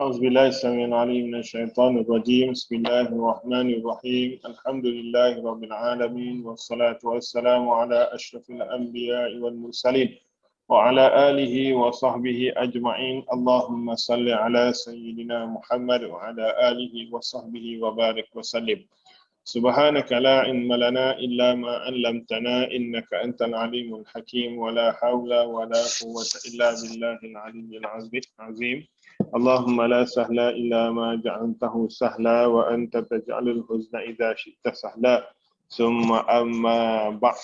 أعوذ بالله السميع العليم من الشيطان الرجيم. بسم الله الرحمن الرحيم. الحمد لله رب العالمين والصلاة والسلام على أشرف الأنبياء والمرسلين وعلى آله وصحبه أجمعين. اللهم صل على سيدنا محمد وعلى آله وصحبه وبارك وسلم. سبحانك لا علم لنا إلا ما علمتنا إنك أنت العليم الحكيم ولا حول ولا قوة إلا بالله العلي العظيم. اللهم لا سهل إلا ما جعلته سهلا وأنت تجعل الحزن إذا شئت سهلا. ثم أما بعد.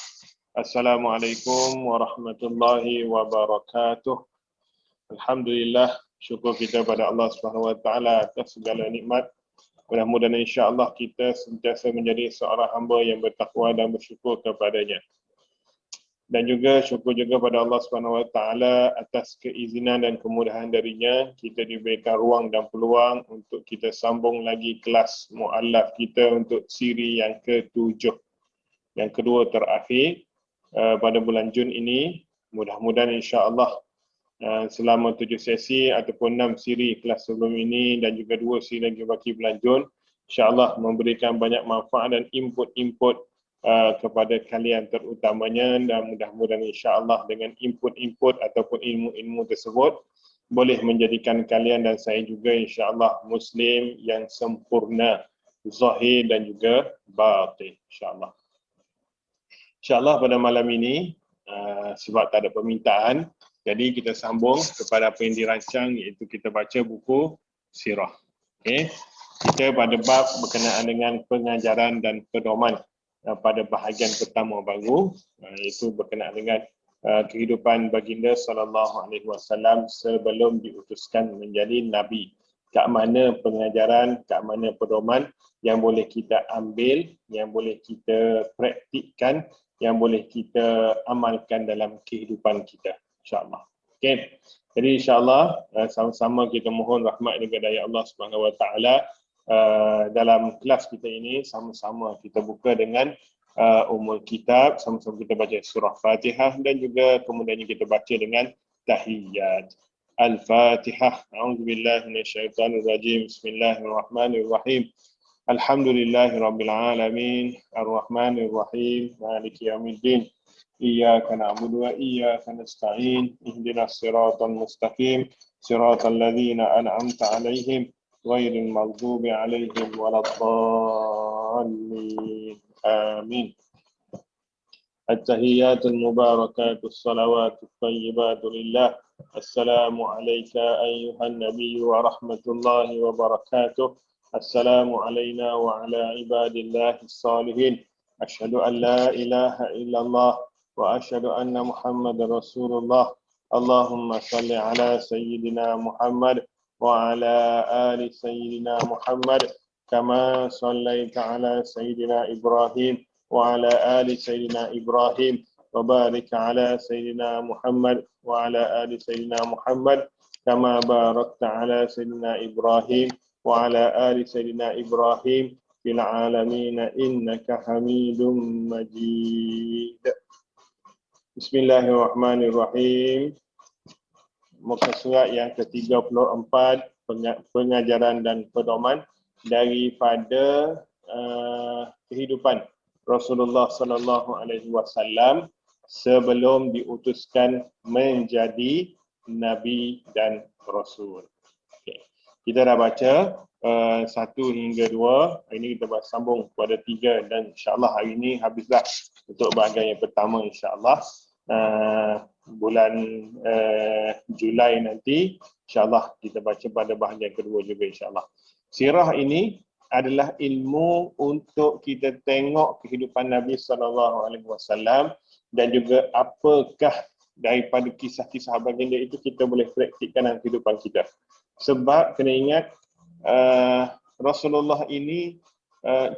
Assalamualaikum warahmatullahi wabarakatuh. Alhamdulillah, syukur kita pada Allah Subhanahu Wa Taala atas segala nikmat. Mudah-mudahan insya-Allah kita sentiasa menjadi seorang hamba yang bertakwa dan bersyukur kepadanya. Dan juga syukur juga pada Allah Subhanahu Wa Taala atas keizinan dan kemudahan darinya, kita diberikan ruang dan peluang untuk kita sambung lagi kelas muallaf kita untuk siri yang ke-7. Yang kedua terakhir pada bulan Jun ini. Mudah-mudahan insya-Allah selama 7 sesi ataupun 6 siri kelas sebelum ini dan juga 2 siri lagi baki bulan Jun, insya-Allah memberikan banyak manfaat dan input-input kepada kalian terutamanya, dan mudah-mudahan insya-Allah dengan input-input ataupun ilmu-ilmu tersebut boleh menjadikan kalian dan saya juga insya-Allah muslim yang sempurna zahir dan juga batin insya-Allah. InsyaAllah pada malam ini, sebab tak ada permintaan, jadi kita sambung kepada apa yang dirancang, iaitu kita baca buku sirah. Okay. Kita pada bab berkenaan dengan pengajaran dan pedoman pada bahagian pertama baru, iaitu berkenaan dengan kehidupan baginda sallallahu alaihi wasallam sebelum diutuskan menjadi nabi. Kat mana pengajaran, kat mana pedoman yang boleh kita ambil, yang boleh kita praktikkan, yang boleh kita amalkan dalam kehidupan kita, insya-Allah. Okey. Jadi insya-Allah sama-sama kita mohon rahmat daripada Allah Subhanahu Wa Taala. Dalam kelas kita ini sama-sama kita buka dengan Ummul Kitab, sama-sama kita baca surah Fatihah dan juga kemudiannya kita baca dengan tahiyat. Al-Fatihah. A'udzubillahi minasyaitonirrajim. Bismillahirrahmanirrahim. Alhamdulillahirabbil alamin, arrahmanir rahim, maliki yaumiddin. Iyyaka na'budu wa iyyaka nasta'in. Ihdinas siratal mustaqim, siratal ladzina an'amta 'alaihim ghairil maghdubi 'alaihim waladdallin. Amin. At-tahiyyatul mubarakatus salawatus thayyibatu lillah. Assalamu alayka ayyuhan nabiyyu wa rahmatullahi wa barakatuh. Assalamu alayna wa ala ibadillahis salihin. Asyhadu an la ilaha illallah wa asyhadu anna Muhammadar Rasulullah. Allahumma salli ala sayyidina Muhammad wa ala ali sayyidina Muhammad kama sallaita ala sayyidina Ibrahim wa ala ali sayyidina Ibrahim wa barik ala sayyidina Muhammad wa ala ali sayyidina Muhammad kama barakta ala sayyidina Ibrahim wa ala ali sayyidina Ibrahim fil alamin innaka Hamidum Majid. Bismillahirrahmanirrahim. Muka surat yang ke-34, pengajaran dan pedoman daripada kehidupan Rasulullah sallallahu alaihi wasallam sebelum diutuskan menjadi nabi dan rasul. Okay. Kita dah baca 1 hingga 2. Hari ini kita sambung kepada 3 dan insya-Allah hari ini habislah untuk bahagian yang pertama insya-Allah. Bulan Julai nanti insya-Allah kita baca pada bahagian kedua juga insya-Allah. Sirah ini adalah ilmu untuk kita tengok kehidupan Nabi sallallahu alaihi wasallam dan juga apakah daripada kisah-kisah baginda itu kita boleh praktikkan dalam kehidupan kita. Sebab kena ingat Rasulullah ini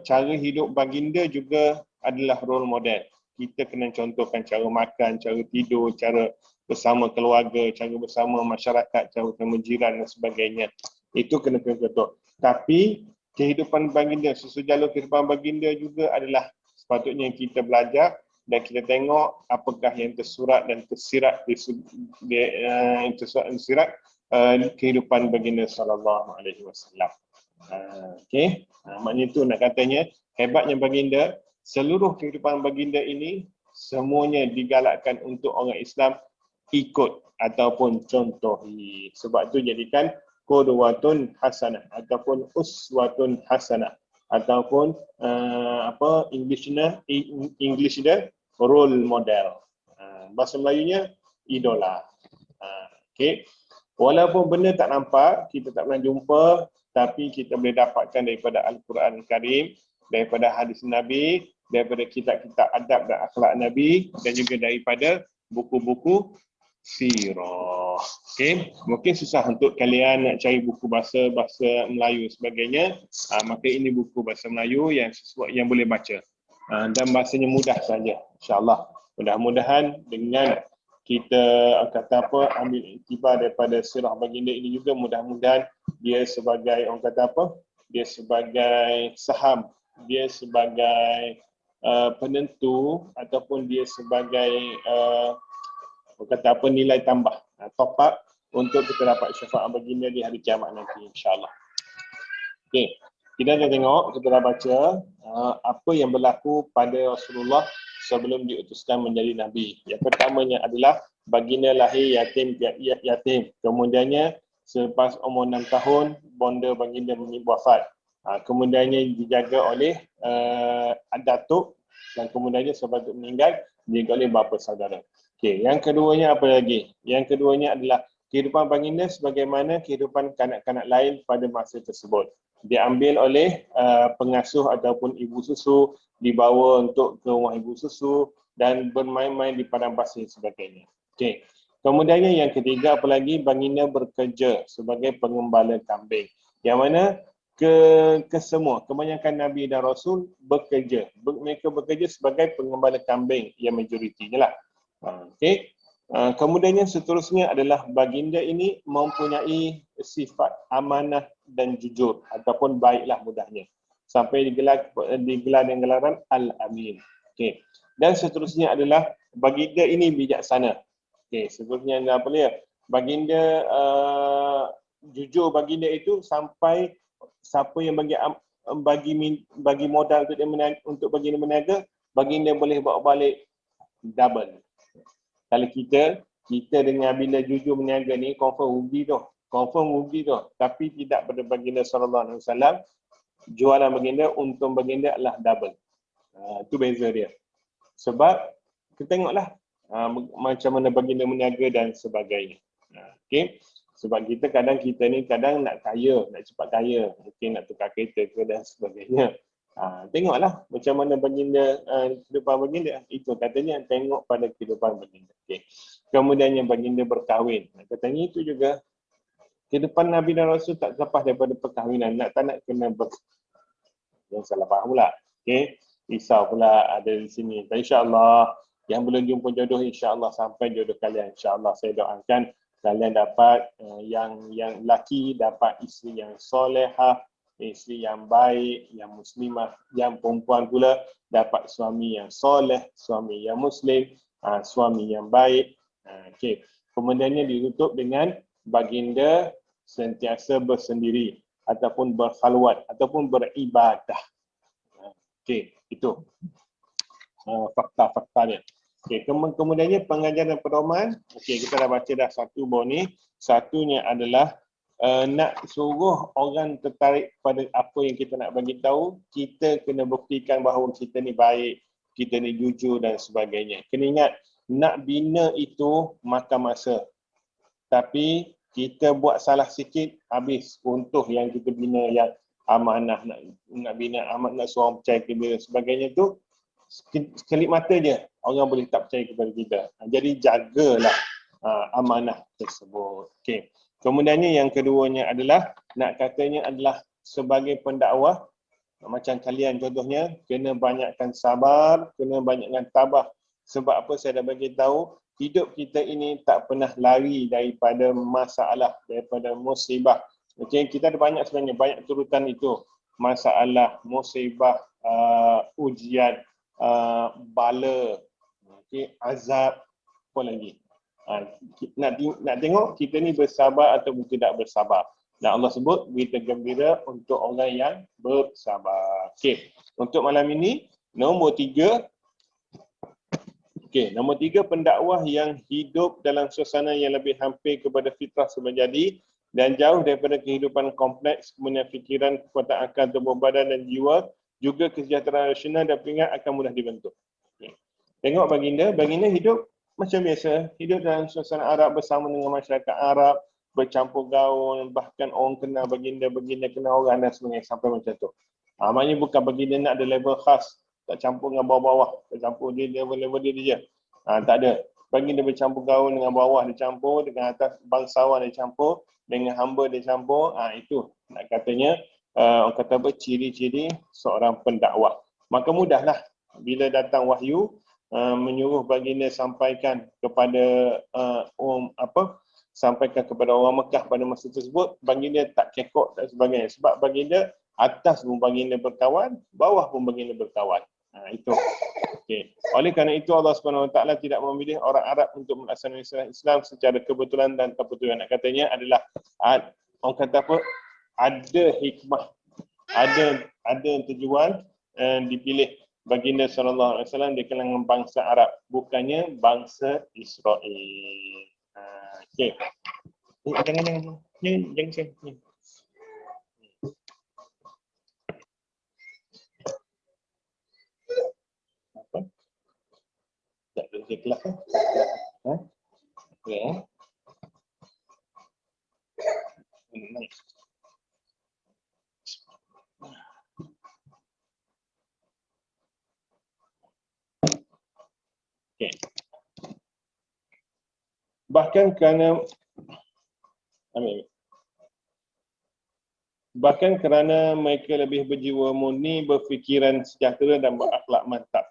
cara hidup baginda juga adalah role model. Kita kena contohkan cara makan, cara tidur, cara bersama keluarga, cara bersama masyarakat, cara bersama jiran dan sebagainya. Itu kena contoh. Tapi kehidupan baginda, susu jalur kehidupan baginda juga adalah sepatutnya kita belajar dan kita tengok apakah yang tersurat dan tersirat tersurat dan tersirat kehidupan baginda sallallahu alaihi wasallam. Okey, maknanya tu nak katanya hebatnya baginda, seluruh kehidupan baginda ini semuanya digalakkan untuk orang Islam ikut ataupun contohi. Sebab tu jadikan qudwatun hasanah ataupun uswatun hasanah ataupun English dia role model. Bahasa Melayunya idola. Okey. Walaupun benda tak nampak, kita tak pernah jumpa, tapi kita boleh dapatkan daripada Al-Quran Al-Karim, daripada hadis Nabi, daripada kitab-kitab adab dan akhlak Nabi, dan juga daripada buku-buku sirah. Okey, mungkin susah untuk kalian nak cari buku bahasa Melayu sebagainya. Maka ini buku bahasa Melayu yang boleh baca. Dan bahasanya mudah saja. InsyaAllah. Mudah-mudahan dengan kita ambil iktibar daripada sirah baginda ini juga, mudah-mudahan dia sebagai dia sebagai saham, dia sebagai penentu ataupun dia sebagai nilai tambah, top up untuk kita dapat syafaat baginda di hari kiamat nanti, insyaAllah. Okey, kita dah tengok, kita dah baca apa yang berlaku pada Rasulullah sebelum diutuskan menjadi Nabi. Yang pertamanya adalah baginda lahir yatim. Kemudiannya selepas umur 6 tahun, bonda baginda wafat. Kemudiannya dijaga oleh datuk, dan kemudiannya sebab itu meninggal, dijaga oleh bapa saudara. Okey, yang keduanya apa lagi? Yang keduanya adalah kehidupan baginda sebagaimana kehidupan kanak-kanak lain pada masa tersebut. Diambil oleh pengasuh ataupun ibu susu, dibawa untuk ke rumah ibu susu dan bermain-main di padang pasir sebagainya. Okey. Kemudiannya yang ketiga apa lagi? Baginda bekerja sebagai pengembala kambing. Yang mana kesemua kebanyakan nabi dan rasul bekerja. Mereka bekerja sebagai pengembala kambing yang majoritinya lah. Okey. Kemudiannya seterusnya adalah baginda ini mempunyai sifat amanah dan jujur ataupun baiklah mudahnya, sampai digelar dengan gelaran Al-Amin. Okey. Dan seterusnya adalah baginda ini bijaksana. Okey, seterusnya adalah apa dia? Baginda jujur baginda itu sampai siapa yang bagi modal untuk baginda berniaga, baginda boleh bawa balik double. Kalau kita dengan bila jujur berniaga ni confirm rugi tu. Tapi tidak pada baginda sallallahu alaihi wasallam. Jualan baginda, untung baginda adalah double. Itu beza dia. Sebab kita tengoklah macam mana baginda berniaga dan sebagainya. Okey. Sebab kita kadang nak kaya, nak cepat kaya, mungkin nak tukar kereta ke dan sebagainya. Tengoklah macam mana baginda, kehidupan baginda. Itu katanya tengok pada kehidupan baginda. Okay. Kemudiannya baginda berkahwin. Katanya itu juga kehidupan Nabi dan Rasul tak lepas daripada perkahwinan. Tak nak kena yang salah faham pula. Okay. Risau pula ada di sini. Dan insyaAllah yang belum jumpa jodoh, insyaAllah sampai jodoh kalian. InsyaAllah saya doakan kalian dapat yang lelaki dapat isteri yang solehah, isteri yang baik, yang muslimah, yang perempuan pula dapat suami yang soleh, suami yang muslim, suami yang baik. Okey. Kemudiannya ditutup dengan baginda sentiasa bersendiri ataupun berkhalwat ataupun beribadah. Okey, itu fakta-faktanya. Okey, kemudiannya pengajaran dan pedoman. Okey, kita dah baca dah satu bawah ni. Satunya adalah nak suruh orang tertarik pada apa yang kita nak bagi tahu, kita kena buktikan bahawa kita ni baik, kita ni jujur dan sebagainya. Kena ingat, nak bina itu makan masa. Tapi kita buat salah sikit, habis runtuh yang kita bina, yang amanah, nak bina amanah, nak suruh percaya kita dan sebagainya tu, sekelip mata je orang boleh tak percaya kepada kita. Jadi jagalah amanah tersebut. Okey. Kemudiannya yang keduanya adalah nak katanya adalah sebagai pendakwah, macam kalian contohnya, kena banyakkan sabar, kena banyakkan tabah. Sebab apa saya dah bagi tahu, hidup kita ini tak pernah lari daripada masalah, daripada musibah. Okey, kita ada banyak sebenarnya, banyak turutan itu. Masalah, musibah, ujian, bala, okey, azab, apa lagi? Nak tengok kita ni bersabar atau tidak bersabar. Dan Allah sebut berita gembira untuk orang yang bersabar. Okey. Untuk malam ini nombor 3. Okey, nombor 3, pendakwah yang hidup dalam suasana yang lebih hampir kepada fitrah semula jadi dan jauh daripada kehidupan kompleks, kemudian fikiran, kekuatan akal, tubuh badan dan jiwa, juga kesejahteraan rasional dan peringat akan mudah dibentuk. Okay. Tengok baginda hidup macam biasa, hidup dalam suasana Arab bersama dengan masyarakat Arab, bercampur gaul, bahkan orang kenal baginda kenal orang dan sebagainya sampai macam tu. Maknanya bukan baginda nak ada level khas, tak campur dengan bawah-bawah, tak campur dia level dia je. Tak ada. Baginda bercampur gaul dengan bawah dia campur, dengan atas bangsawan dia campur, dengan hamba dia campur. Itu nak katanya orang kata apa, ciri-ciri seorang pendakwah. Maka mudahlah bila datang wahyu menyuruh baginda sampaikan kepada sampaikan kepada orang Mekah pada masa tersebut, baginda tak kekok dan sebagainya. Sebab baginda atas pun baginda berkawan, bawah pun baginda berkawan. Itu. Okay. Oleh kerana itu Allah Subhanahu Wa Taala tidak memilih orang Arab untuk melaksanakan Islam secara kebetulan dan kebetulan. Nak katanya adalah orang kata apa? Ada hikmah, ada tujuan dipilih baginda sallallahu alaihi wasallam di kalangan bangsa Arab, bukannya bangsa Israel. Okey. Jangan sini. Apa? Tak ada kelas kan? Okey. Okay. Bahkan kerana mereka lebih berjiwa murni, berfikiran sejahtera dan berakhlak mantap,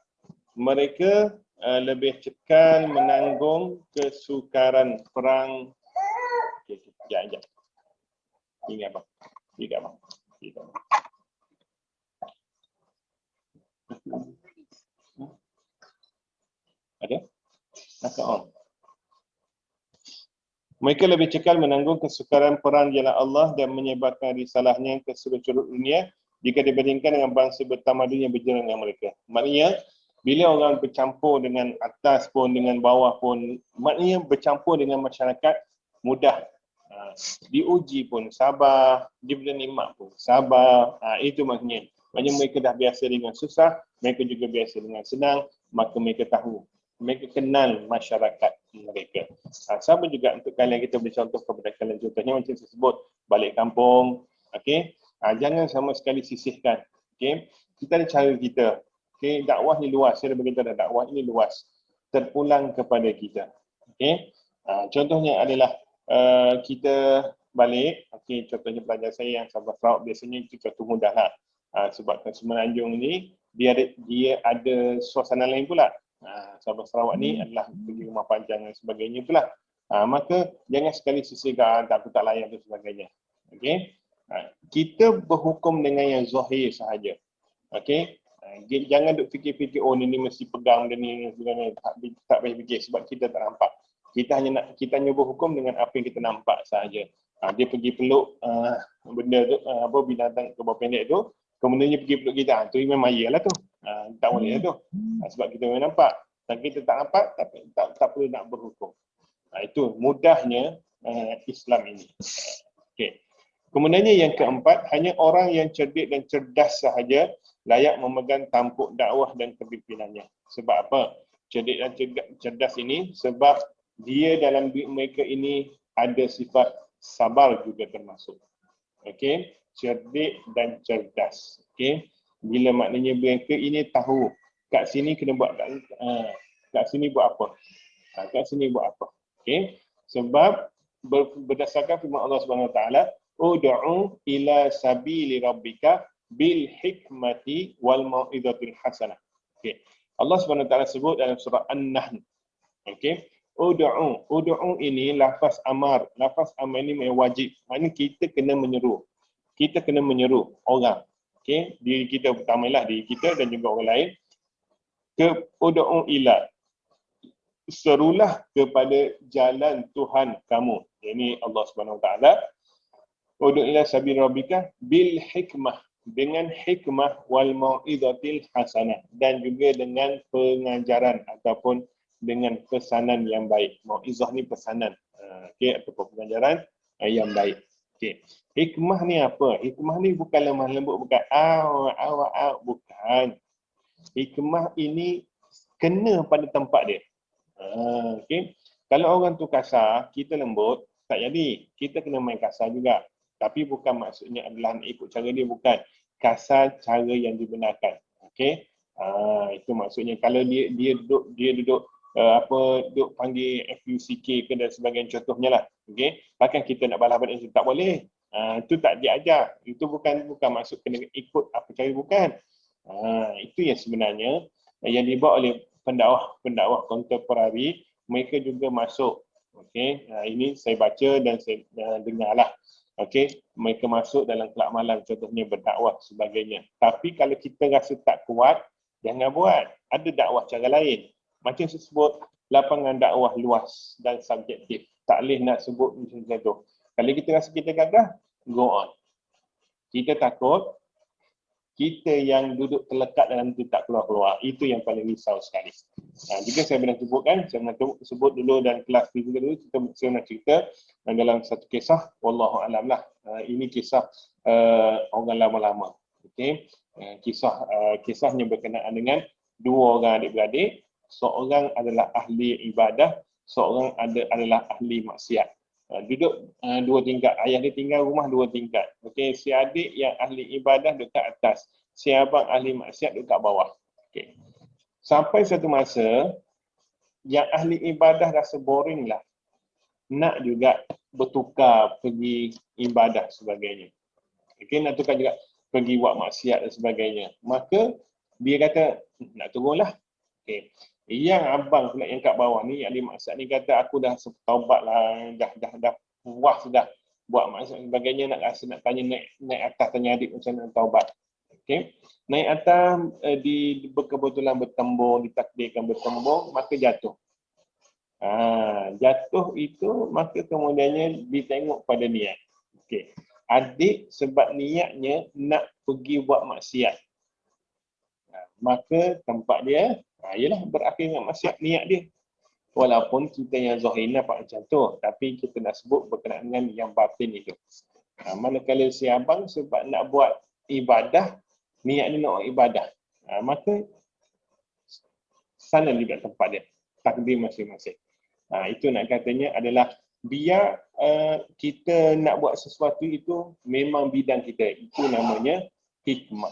mereka lebih cekal menanggung kesukaran perang. Okay, sekejap. Ingat bang. Ada? Maka on. Mereka lebih cekal menanggung kesukaran perang jalan Allah dan menyebarkan risalahnya ke seluruh dunia jika dibandingkan dengan bangsa bertamadun yang berjalan dengan mereka. Maknanya, bila orang bercampur dengan atas pun, dengan bawah pun, maknanya bercampur dengan masyarakat mudah. Diuji pun sabar, diberi nikmat pun sabar. Itu maknanya. Maknanya mereka dah biasa dengan susah, mereka juga biasa dengan senang, maka mereka tahu. Mereka kenal masyarakat mereka. Sama juga untuk kalian, kita beri contoh kepada kalian. Contohnya macam saya sebut, balik kampung. Okay? Jangan sama sekali sisihkan. Okay? Kita ada cara kita. Okay? Dakwah ni luas. Saya dah beritahu dah, dakwah ini luas. Terpulang kepada kita. Okay? Contohnya adalah kita balik. Okay? Contohnya pelajar saya yang Sabah Sarawak, biasanya itu contoh mudah lah. Sebab Semenanjung ni, dia ada suasana lain pula. Sabah Sarawak ni adalah pergi rumah panjang dan sebagainya itulah. Maka jangan sekali sisihkan aku tak layak dan sebagainya. Okey. Kita berhukum dengan yang zahir sahaja. Okey. Jangan duk fikir-fikir ni mesti pegang dan ni sebenarnya tak payah fikir sebab kita tak nampak. Kita hanya berhukum dengan apa yang kita nampak sahaja. Dia pergi peluk benda tu, binatang kebau pendek tu, kemudian dia pergi peluk kita. Tu memang maya lah tu. Tak boleh lah tu. Sebab kita memang nampak. Dan kita tak nampak, tak perlu nak berhukum. Itu mudahnya Islam ini. Okay. Kemudiannya yang keempat, hanya orang yang cerdik dan cerdas sahaja layak memegang tampuk dakwah dan kepimpinannya. Sebab apa? Cerdik dan cerdas ini sebab dia dalam diri mereka ini ada sifat sabar juga termasuk. Okey, cerdik dan cerdas. Okey. Bila maknanya mereka ini tahu kat sini kena buat kat sini buat apa. Kat sini buat apa. Okey. Sebab berdasarkan firman Allah Subhanahu Wa Taala, ud'u ila sabili rabbika bil hikmati wal mau'izatil hasanah. Okey. Allah Subhanahu Wa Taala sebut dalam surah An-Nahl. Okey. Ud'u ini lafaz amar. Lafaz amar ini wajib. Maknanya kita kena menyeru. Kita kena menyeru orang. Okey, diri kita pertamalah diri kita dan juga orang lain ke ud'u ila. serulah kepada jalan Tuhan kamu. Ini Allah Subhanahu Wa Taala. Ud'u ila sabil rabbika bil hikmah, dengan hikmah wal mau'izatil hasanah, dan juga dengan pengajaran ataupun dengan pesanan yang baik. Mau'izah ni pesanan, okey, ataupun pengajaran yang baik. Okey. Hikmah ni apa? Hikmah ni bukan lemah lembut, bukan bukan. Hikmah ini kena pada tempat dia. Okey. Kalau orang tu kasar, kita lembut, tak jadi. Kita kena main kasar juga. Tapi bukan maksudnya adalah nak ikut cara dia, bukan. Kasar cara yang dibenarkan. Okey. Itu maksudnya. Kalau dia duduk duduk panggil FUCK ke dan sebagainya, contohnya lah. Okey. Bahkan kita nak balas balik, tak boleh. Itu tak diajar. Itu bukan maksud kena ikut apa cara, bukan. Itu yang sebenarnya yang dibawa oleh pendakwah kontemporari. Mereka juga masuk. Okey. Ini saya baca dan saya dengarlah. Okey, mereka masuk dalam kelab malam, contohnya berdakwah sebagainya. Tapi kalau kita rasa tak kuat, jangan buat. Ada dakwah cara lain. Macam saya sebut, lapangan dakwah luas dan subjektif. Tak boleh nak sebut macam tu. Kalau kita rasa kita gagah, go on. Kita takut, kita yang duduk terlekat dalam itu tak keluar-keluar. Itu yang paling risau sekali. Jika saya pernah sebutkan, saya pernah sebut dulu dan kelas fizikal dulu, saya pernah cerita dalam satu kisah, wallahu alam lah. Ini kisah orang lama-lama. Okay. Kisahnya berkenaan dengan dua orang adik-beradik. Seorang adalah ahli ibadah, seorang adalah ahli maksiat. Duduk dua tingkat. Ayah dia tinggal rumah dua tingkat. Okey, si adik yang ahli ibadah dekat atas, si abang ahli maksiat dekat bawah. Okey. Sampai satu masa yang ahli ibadah rasa boring lah. Nak juga bertukar pergi ibadah sebagainya. Okey, nak tukar juga pergi buat maksiat dan sebagainya. Maka dia kata nak turunlah. Okey. Yang abang pula yang kat bawah ni, yang ahli maksiat ni kata, aku dah taubat lah, dah puas dah buat maksiat sebagainya, nak rasa nak tanya naik atas, tanya adik macam mana taubat. Okey. Naik atas berkebetulan bertembung, ditakdirkan bertembung, maka jatuh. Jatuh itu maka kemudiannya ditengok pada niat. Okey. Adik sebab niatnya nak pergi buat maksiat. Maka tempat dia ialah berakhir dengan maksiat niat dia. Walaupun kita yang zahir nampak macam tu, tapi kita nak sebut berkenaan dengan yang batin itu. Manakala si abang sebab nak buat ibadah, niat dia nak buat ibadah. Maka sana juga tempat dia. Takdir masing-masing. Itu nak katanya adalah biar kita nak buat sesuatu itu memang bidang kita. Itu namanya hikmah.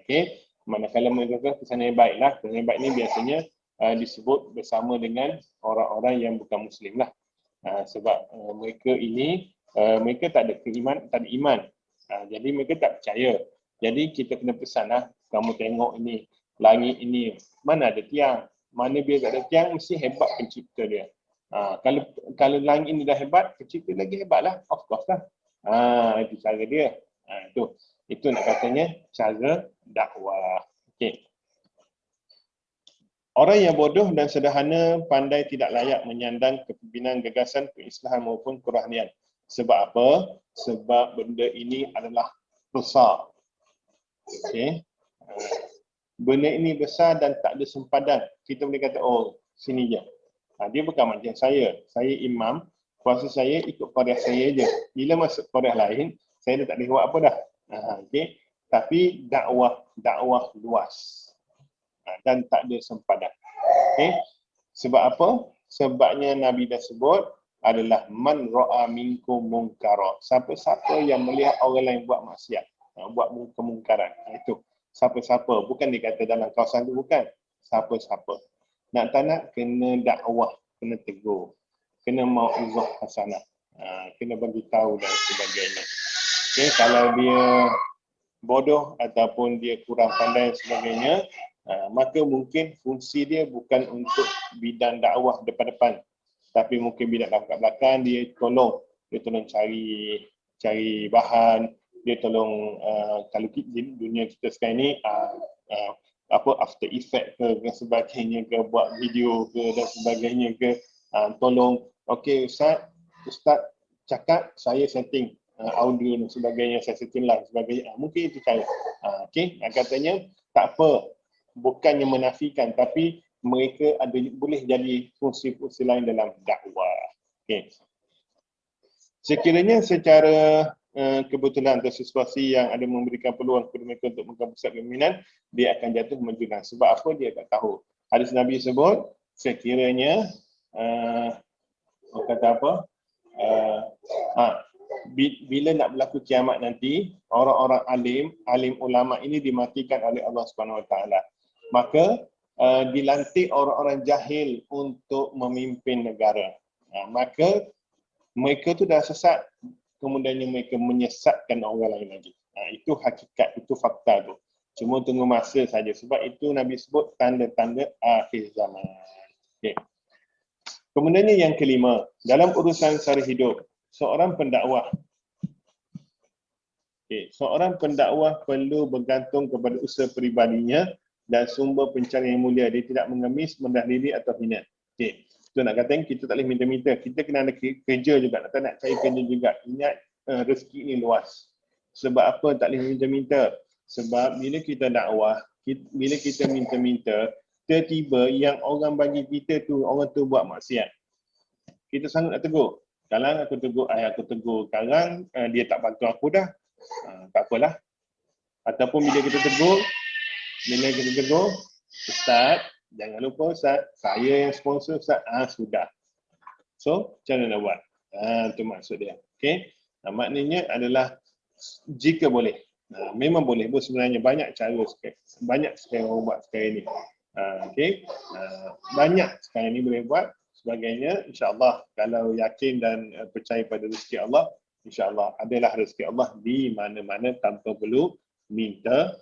Okey. Manakala mereka kesan yang baik lah. Kesan yang baik ni biasanya disebut bersama dengan orang-orang yang bukan Muslim lah. Sebab mereka ini, mereka tak ada iman. Jadi mereka tak percaya. Jadi kita kena pesan lah, kamu tengok ini, langit ini, mana ada tiang. Mana biar tak ada tiang, mesti hebat pencipta dia. Kalau langit ini dah hebat, pencipta lagi hebat lah. Of course lah. Itu cara dia. Itu nak katanya cara dakwah. Okey. Orang yang bodoh dan sederhana pandai tidak layak menyandang kepimpinan gagasan keislahan maupun kerohanian. Sebab apa? Sebab benda ini adalah besar. Okey. Benda ini besar dan tak ada sempadan. Kita boleh kata, oh, sini je. Dia bukan macam saya. Saya imam, puasa saya ikut qariah saya je. Bila masuk qariah lain, saya dah tak boleh buat apa dah. Okey. Tapi dakwah luas. Dan tak ada sempadan. Okay. Sebab apa? Sebabnya Nabi dah sebut adalah man ra'a minkum munkara. Siapa-siapa yang melihat orang lain buat maksiat, buat kemungkaran. Itu. Siapa-siapa. Bukan dikata dalam kawasan itu, bukan. Siapa-siapa. Nak tak nak, kena dakwah, kena tegur. Kena mau'izah hasanah. Kena bagi tahu dan sebagainya. Okay. Kalau dia bodoh ataupun dia kurang pandai dan sebagainya, maka mungkin fungsi dia bukan untuk bidang dakwah depan-depan, tapi mungkin bidang dakwah kat belakang. Dia tolong cari bahan, dia tolong kalau di dunia kita sekarang ni apa After Effect ke dan sebagainya ke, buat video ke dan sebagainya ke, tolong Ustaz cakap, saya setting audio dan sebagainya, saya setting live sebagainya, mungkin itu cara. Okey, katanya tak apa, bukannya menafikan, tapi mereka ada boleh jadi fungsi-fungsi lain dalam dakwah. Okey. Sekiranya secara kebetulan atau situasi yang ada memberikan peluang kepada mereka untuk memegang pusat kepimpinan, dia akan jatuh menjulang. Sebab apa? Dia tak tahu. Hadis Nabi sebut, sekiranya kata apa? Bila nak berlaku kiamat nanti, orang-orang alim ulama ini dimatikan oleh Allah Subhanahu Wa Taala. Maka dilantik orang-orang jahil untuk memimpin negara. Maka mereka tu dah sesat, kemudiannya mereka menyesatkan orang lain lagi. Itu hakikat, itu fakta tu. Cuma tunggu masa saja. Sebab itu Nabi sebut tanda-tanda akhir zaman. Okay. Kemudiannya yang kelima, dalam urusan sara hidup, seorang pendakwah perlu bergantung kepada usaha peribadinya dan sumber pencarian yang mulia. Dia tidak mengemis, mendah diri atau hina. Okay. Itu nak katakan kita tak boleh minta-minta. Kita kena ada kerja juga. Nak cari kerja juga. Ingat rezeki ni luas. Sebab apa tak boleh minta-minta? Sebab bila kita dakwah, bila kita minta-minta, tiba-tiba yang orang bagi kita tu, orang tu buat maksiat. Kita sanggup nak tegur. Sekarang aku tegur ayah, aku tegur. Sekarang dia tak bantu aku dah. Tak apalah. Ataupun bila kita tegur, Ustaz, jangan lupa Ustaz, saya yang sponsor Ustaz. Sudah. So, macam mana nak buat? Itu maksud dia. Okay. Maknanya adalah jika boleh. Memang boleh pun sebenarnya, banyak cara sekali. Banyak sekali orang buat sekarang ni. Okay. Banyak sekarang ni boleh buat. Sebagainya, insyaAllah kalau yakin dan percaya pada rezeki Allah, insyaAllah adalah rezeki Allah di mana-mana tanpa perlu minta.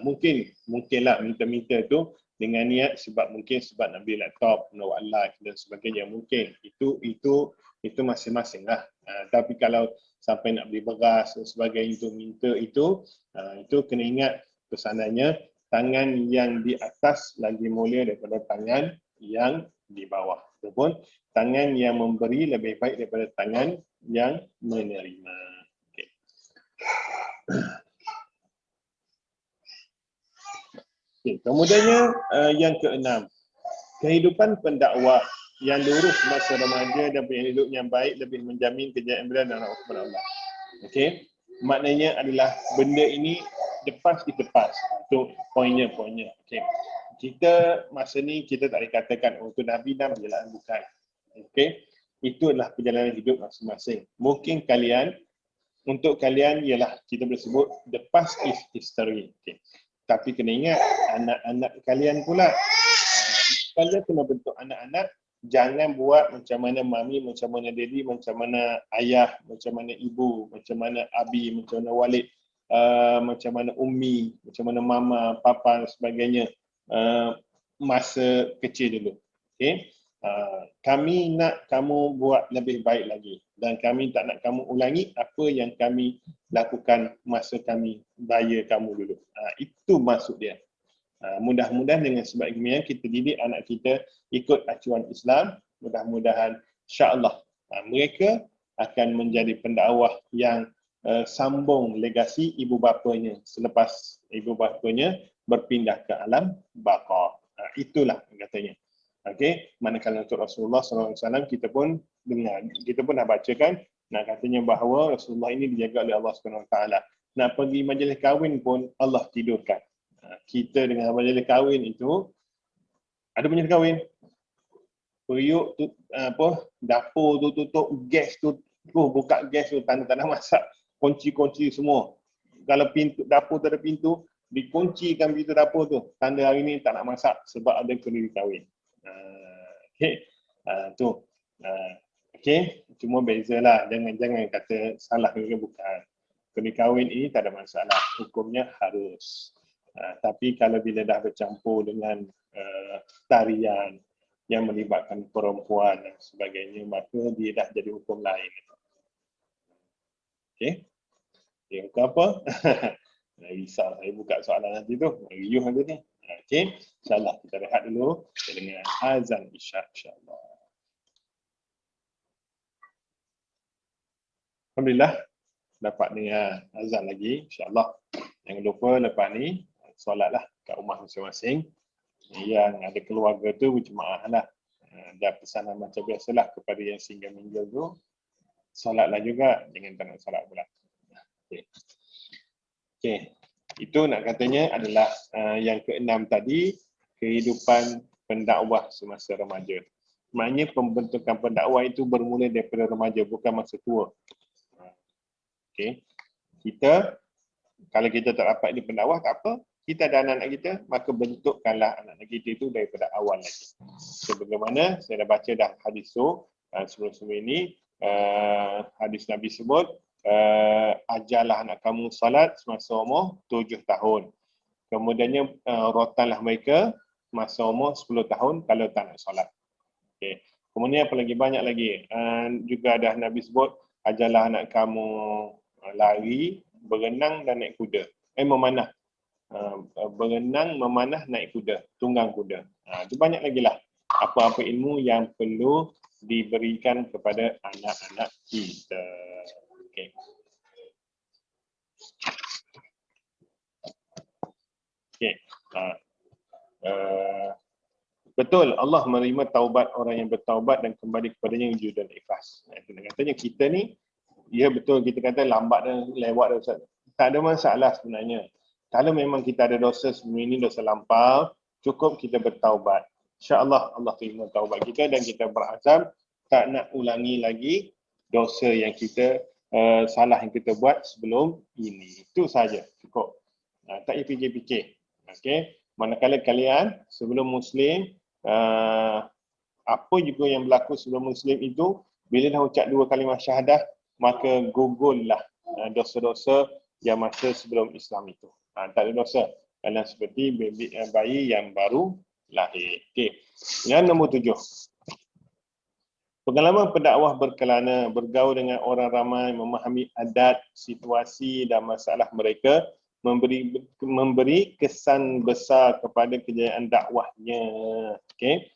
Mungkinlah minta-minta tu dengan niat sebab nak beli laptop, nak buat live dan sebagainya, mungkin itu masing-masing lah. Tapi kalau sampai nak beli beras dan sebagainya itu minta itu kena ingat pesanannya, tangan yang di atas lagi mulia daripada tangan yang di bawah. Ataupun tangan yang memberi lebih baik daripada tangan yang menerima. Okay. Okay. Kemudiannya yang keenam, kehidupan pendakwah yang lurus masa remaja dan pilihan hidup yang baik lebih menjamin kejayaan beliau dan rahmat kepada Allah. Okey, maknanya adalah benda ini lepas ditepas. Itu poinnya. Okey. Kita masa ni kita tak boleh katakan itu Nabi jelah, bukan. Okey. Itu adalah perjalanan hidup masing-masing. Mungkin untuk kalian ialah kita boleh sebut the past is history. Okay. Tapi kena ingat anak-anak kalian pula. Kalian kena bentuk anak-anak, jangan buat macam mana mami, macam mana daddy, macam mana ayah, macam mana ibu, macam mana abi, macam mana walid, macam mana ummi, macam mana mama, papa dan sebagainya masa kecil dulu. Okay? Kami nak kamu buat lebih baik lagi dan kami tak nak kamu ulangi apa yang kami lakukan masa kami baya kamu dulu. Itu maksud dia. Mudah-mudahan dengan sebab demikian kita didik anak kita ikut acuan Islam. Mudah-mudahan insya-Allah mereka akan menjadi pendakwah yang sambung legasi ibu bapanya selepas ibu bapanya berpindah ke alam baqah. Itulah katanya. Okey, manakala untuk Rasulullah SAW kita pun dengar, kita pun dah bacakan, nak katanya bahawa Rasulullah ini dijaga oleh Allah SWT. Nak pergi majlis kahwin pun Allah tidurkan. Kita dengan majlis kahwin itu, ada majlis kahwin, periuk tu, dapur tu tutup, gas tu, buka gas tu, tanda-tanda masak, kunci-kunci semua. Kalau pintu dapur tu ada pintu, dikuncikan pintu dapur tu, tanda hari ni tak nak masak sebab ada kenduri kahwin. Okey, tu. Okey, cuma bezalah, jangan kata salah ke bukan. Kenduri kahwin ini tak ada masalah, hukumnya harus. Tapi kalau bila dah bercampur dengan tarian yang melibatkan perempuan dan sebagainya, maka dia dah jadi hukum lain. Okey. Hukum apa? Risau saya buka soalan nanti tu. Riuh nanti ni. Okey, insyaAllah kita rehat dulu dengan azan Isya insyaAllah. Alhamdulillah dapat dengar azan lagi insyaAllah. Jangan lupa lepas ni solatlah kat rumah masing-masing. Yang ada keluarga tu berjemaah lah. Dan pesanan macam biasalah kepada yang singgah minggu tu, solatlah juga, jangan tak nak solat pula. Okey. Okey. Itu nak katanya adalah yang keenam tadi, kehidupan pendakwah semasa remaja. Maknanya pembentukan pendakwah itu bermula daripada remaja, bukan masa tua. Okey. Kalau kita tak dapat di pendakwah, tak apa. Kita ada anak-anak kita, maka bentukkanlah anak-anak kita itu daripada awal lagi. Sebagaimana saya dah baca dah hadis tu, sebelum-sebelum ini, hadis Nabi sebut, ajarlah anak kamu salat semasa umur 7 tahun. Kemudiannya rotanlah mereka masa umur 10 tahun kalau tak nak salat. Okay. Kemudian apa lagi? Banyak lagi. Juga dah Nabi sebut, ajarlah anak kamu lari, berenang dan naik kuda. Memanah. Berenang, memanah, naik kuda, tunggang kuda. Itu banyak lagi lah. Apa-apa ilmu yang perlu diberikan kepada anak-anak kita. Okay. Okay. Betul, Allah menerima taubat orang yang bertaubat dan kembali kepadanya wujud dan ikhlas. Katanya kita ni, ya betul kita kata lambat dan lewat dan tak ada masalah sebenarnya. Kalau memang kita ada dosa sebelum ini, dosa lampau, cukup kita bertaubat. InsyaAllah Allah terima taubat kita dan kita berazam tak nak ulangi lagi dosa yang kita, salah yang kita buat sebelum ini. Itu saja, cukup. Tak payah fikir-fikir. Okay. Manakala kalian sebelum Muslim, apa juga yang berlaku sebelum Muslim itu, bila dah ucap 2 kalimah syahadah, maka gugurlah dosa-dosa yang masa sebelum Islam itu. Tak ada dosa. Dalam seperti bayi yang baru lahir. Okey. Yang nombor 7. Pengalaman pendakwah berkelana, bergaul dengan orang ramai, memahami adat, situasi dan masalah mereka, memberi kesan besar kepada kejayaan dakwahnya. Okey.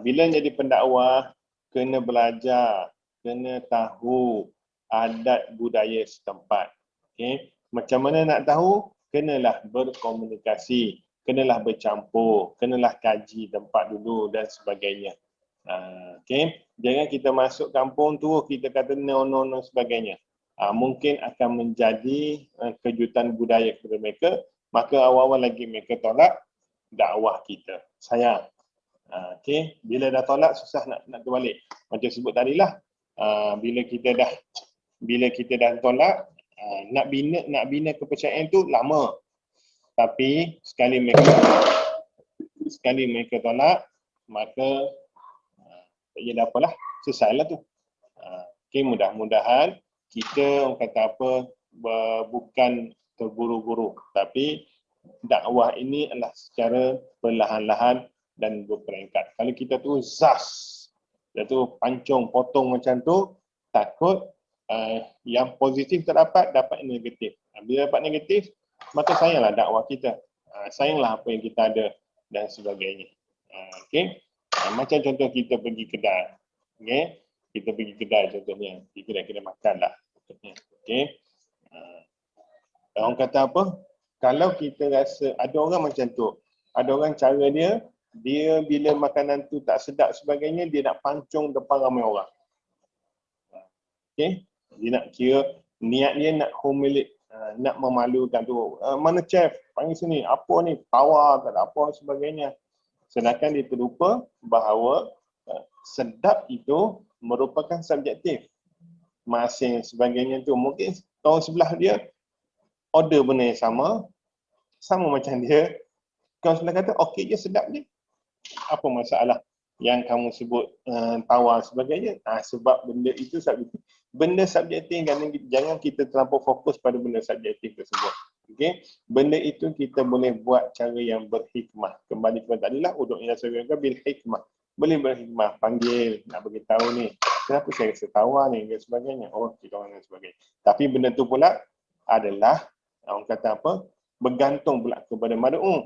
Bila jadi pendakwah, kena belajar, kena tahu adat budaya setempat. Okey. Macam mana nak tahu? Kenalah berkomunikasi, kenalah bercampur, kenalah kaji tempat dulu dan sebagainya. Okey. Jangan kita masuk kampung tu, kita kata no sebagainya. Mungkin akan menjadi kejutan budaya kepada mereka, maka awal-awal lagi mereka tolak dakwah kita. Sayang. Okey. Bila dah tolak, susah nak kembali. Macam sebut tadilah, bila kita dah tolak, nak bina kepercayaan tu lama. Tapi sekali mereka tolak, maka tak jadi apalah, selesailah tu. Okey, mudah-mudahan kita orang kata apa, bukan terburu-buru, tapi dakwah ini adalah secara perlahan-lahan dan berperingkat. Kalau kita tu tu pancung potong macam tu, takut yang positif tak dapat yang negatif. Bila dapat negatif, maka sayanglah dakwah kita. Sayanglah apa yang kita ada dan sebagainya. Okey. Macam contoh kita pergi kedai. Okey. Kita pergi kedai contohnya. Di kedai-kedai makan lah. Okey. Orang kata apa? Kalau kita rasa, ada orang macam tu. Ada orang cara dia bila makanan tu tak sedap sebagainya, dia nak pancung depan ramai orang. Okey. Dia nak kira, niat dia nak humiliate, nak memalukan tu. Mana chef? Panggil sini. Apa ni? Tawar, tak ada apa sebagainya. Sedangkan dia terlupa bahawa sedap itu merupakan subjektif. Masing sebagainya tu. Mungkin orang sebelah dia order benda yang sama macam dia. Kawan sebelah kata, okey je, sedap je. Apa masalah yang kamu sebut tawar sebagainya? Sebab benda itu subjektif. Benda subjektif, jangan kita terlampau fokus pada benda subjektif tersebut. Okay? Benda itu kita boleh buat cara yang berhikmah. Kembali kepada tadilah, uduk ila sabili bil hikmah. Boleh berhikmah, panggil, nak beritahu ni. Kenapa saya rasa tawar ni dan sebagainya. Kita orang dan sebagainya. Tapi benda tu pula adalah, orang kata apa, bergantung pula kepada mad'u.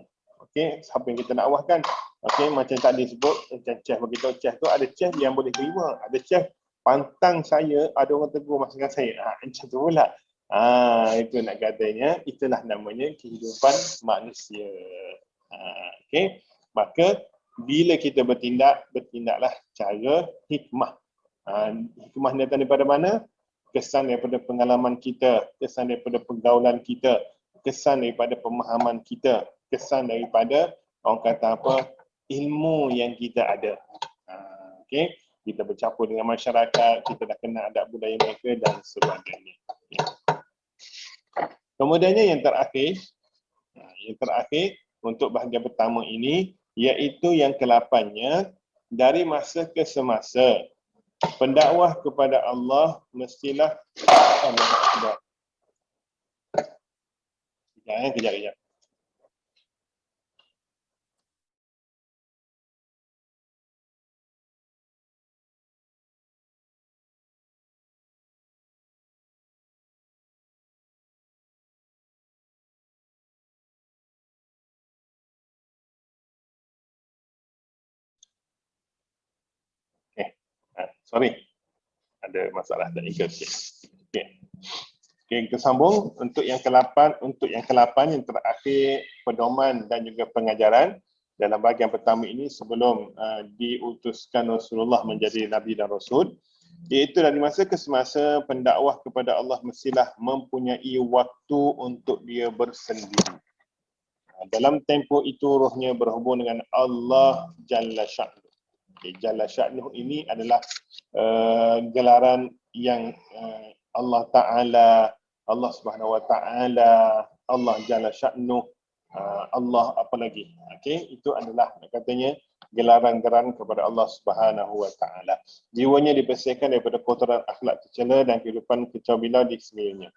Okey, siapa yang kita dakwahkan. Okey, macam tadi sebut, macam Chef beritahu, Chef tu ada Chef yang boleh terima, ada Chef pantang saya, ada orang tegur masakan saya. Macam tu pula. Itu nak katanya, itulah namanya kehidupan manusia. Okey, maka bila kita bertindak, bertindaklah cara hikmah. Hikmah ni datang daripada mana? Kesan daripada pengalaman kita, kesan daripada pergaulan kita, kesan daripada pemahaman kita, kesan daripada orang kata apa, ilmu yang kita ada. Okey, kita bercampur dengan masyarakat, kita dah kenal adab budaya mereka dan sebagainya. Kemudiannya yang terakhir untuk bahagian pertama ini, iaitu yang ke-8-nya, dari masa ke semasa pendakwah kepada Allah mestilah kejap. Sorry, ada masalah teknikal sikit. Okey, kita sambung untuk yang ke-8, yang terakhir pedoman dan juga pengajaran dalam bahagian pertama ini sebelum diutuskan Rasulullah menjadi Nabi dan Rasul, iaitu dari masa ke semasa pendakwah kepada Allah mestilah mempunyai waktu untuk dia bersendiri. Dalam tempoh itu rohnya berhubung dengan Allah Jalla Sya'nuh. Jalla Sya'nuh ini adalah gelaran yang Allah Ta'ala, Allah Subhanahu Wa Ta'ala, Allah Jalla Sya'nuh, Allah apa lagi. Okey, itu adalah katanya gelaran-gelaran kepada Allah Subhanahu Wa Ta'ala. Jiwanya dibersihkan daripada kotoran akhlak tercela dan kehidupan kicau bilau di sekelilingnya.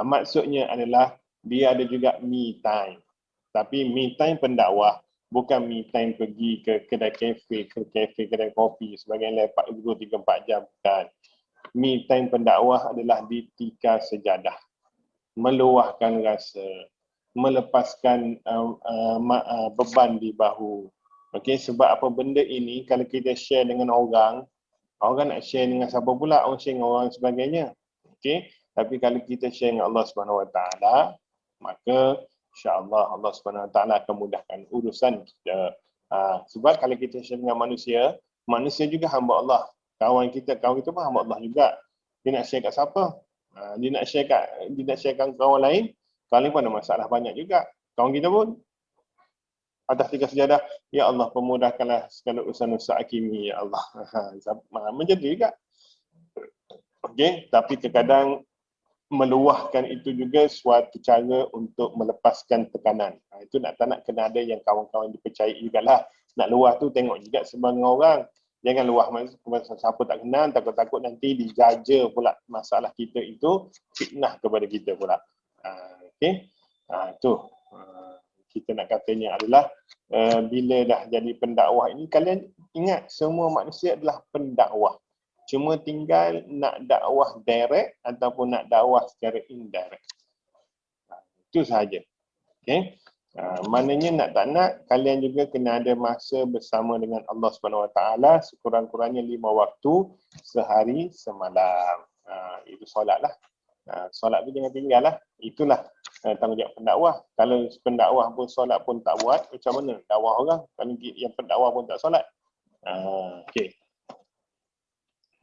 Maksudnya adalah dia ada juga me time. Tapi me time pendakwah, bukan me time pergi ke kedai kafe, kedai kopi sebagainya lepak 2-3-4 jam. Bukan. Me time pendakwah adalah di tikar sejadah. Meluahkan rasa, melepaskan beban di bahu. Okey, sebab apa benda ini kalau kita share dengan orang nak share dengan siapa pula? Orang share dengan orang sebagainya. Okey, tapi kalau kita share dengan Allah Subhanahu Wa Taala, maka insya-Allah Allah Subhanahu Wa Taala akan mudahkan urusan kita. Sebab kalau kita share dengan manusia juga hamba Allah. Kawan kita pun hamba Allah juga. Dia nak share kat siapa? Dia nak share kat kawan lain. Kawan lain pun ada masalah banyak juga. Kawan kita pun atas tiga sejadah, ya Allah pemudahkanlah segala urusan-urusan hakimi, ya Allah. Macam tu juga. Okey, tapi terkadang meluahkan itu juga suatu cara untuk melepaskan tekanan. Itu tak nak kena ada yang kawan-kawan dipercayai jugalah. Nak luah tu tengok juga sebagai orang. Jangan luah siapa tak kenal, takut-takut nanti dijaja pula masalah kita itu, fitnah kepada kita pula. Okey, tu. Kita nak katanya adalah bila dah jadi pendakwah ini, kalian ingat semua manusia adalah pendakwah. Cuma tinggal nak dakwah direct ataupun nak dakwah secara indirect. Itu sahaja. Okay? Maknanya nak tak nak, kalian juga kena ada masa bersama dengan Allah Subhanahu Wa Taala sekurang-kurangnya 5 waktu sehari semalam. Itu solat lah. Solat tu jangan tinggal lah. Itulah tanggungjawab pendakwah. Kalau pendakwah pun solat pun tak buat, macam mana dakwah orang? Kalau yang pendakwah pun tak solat. Okay.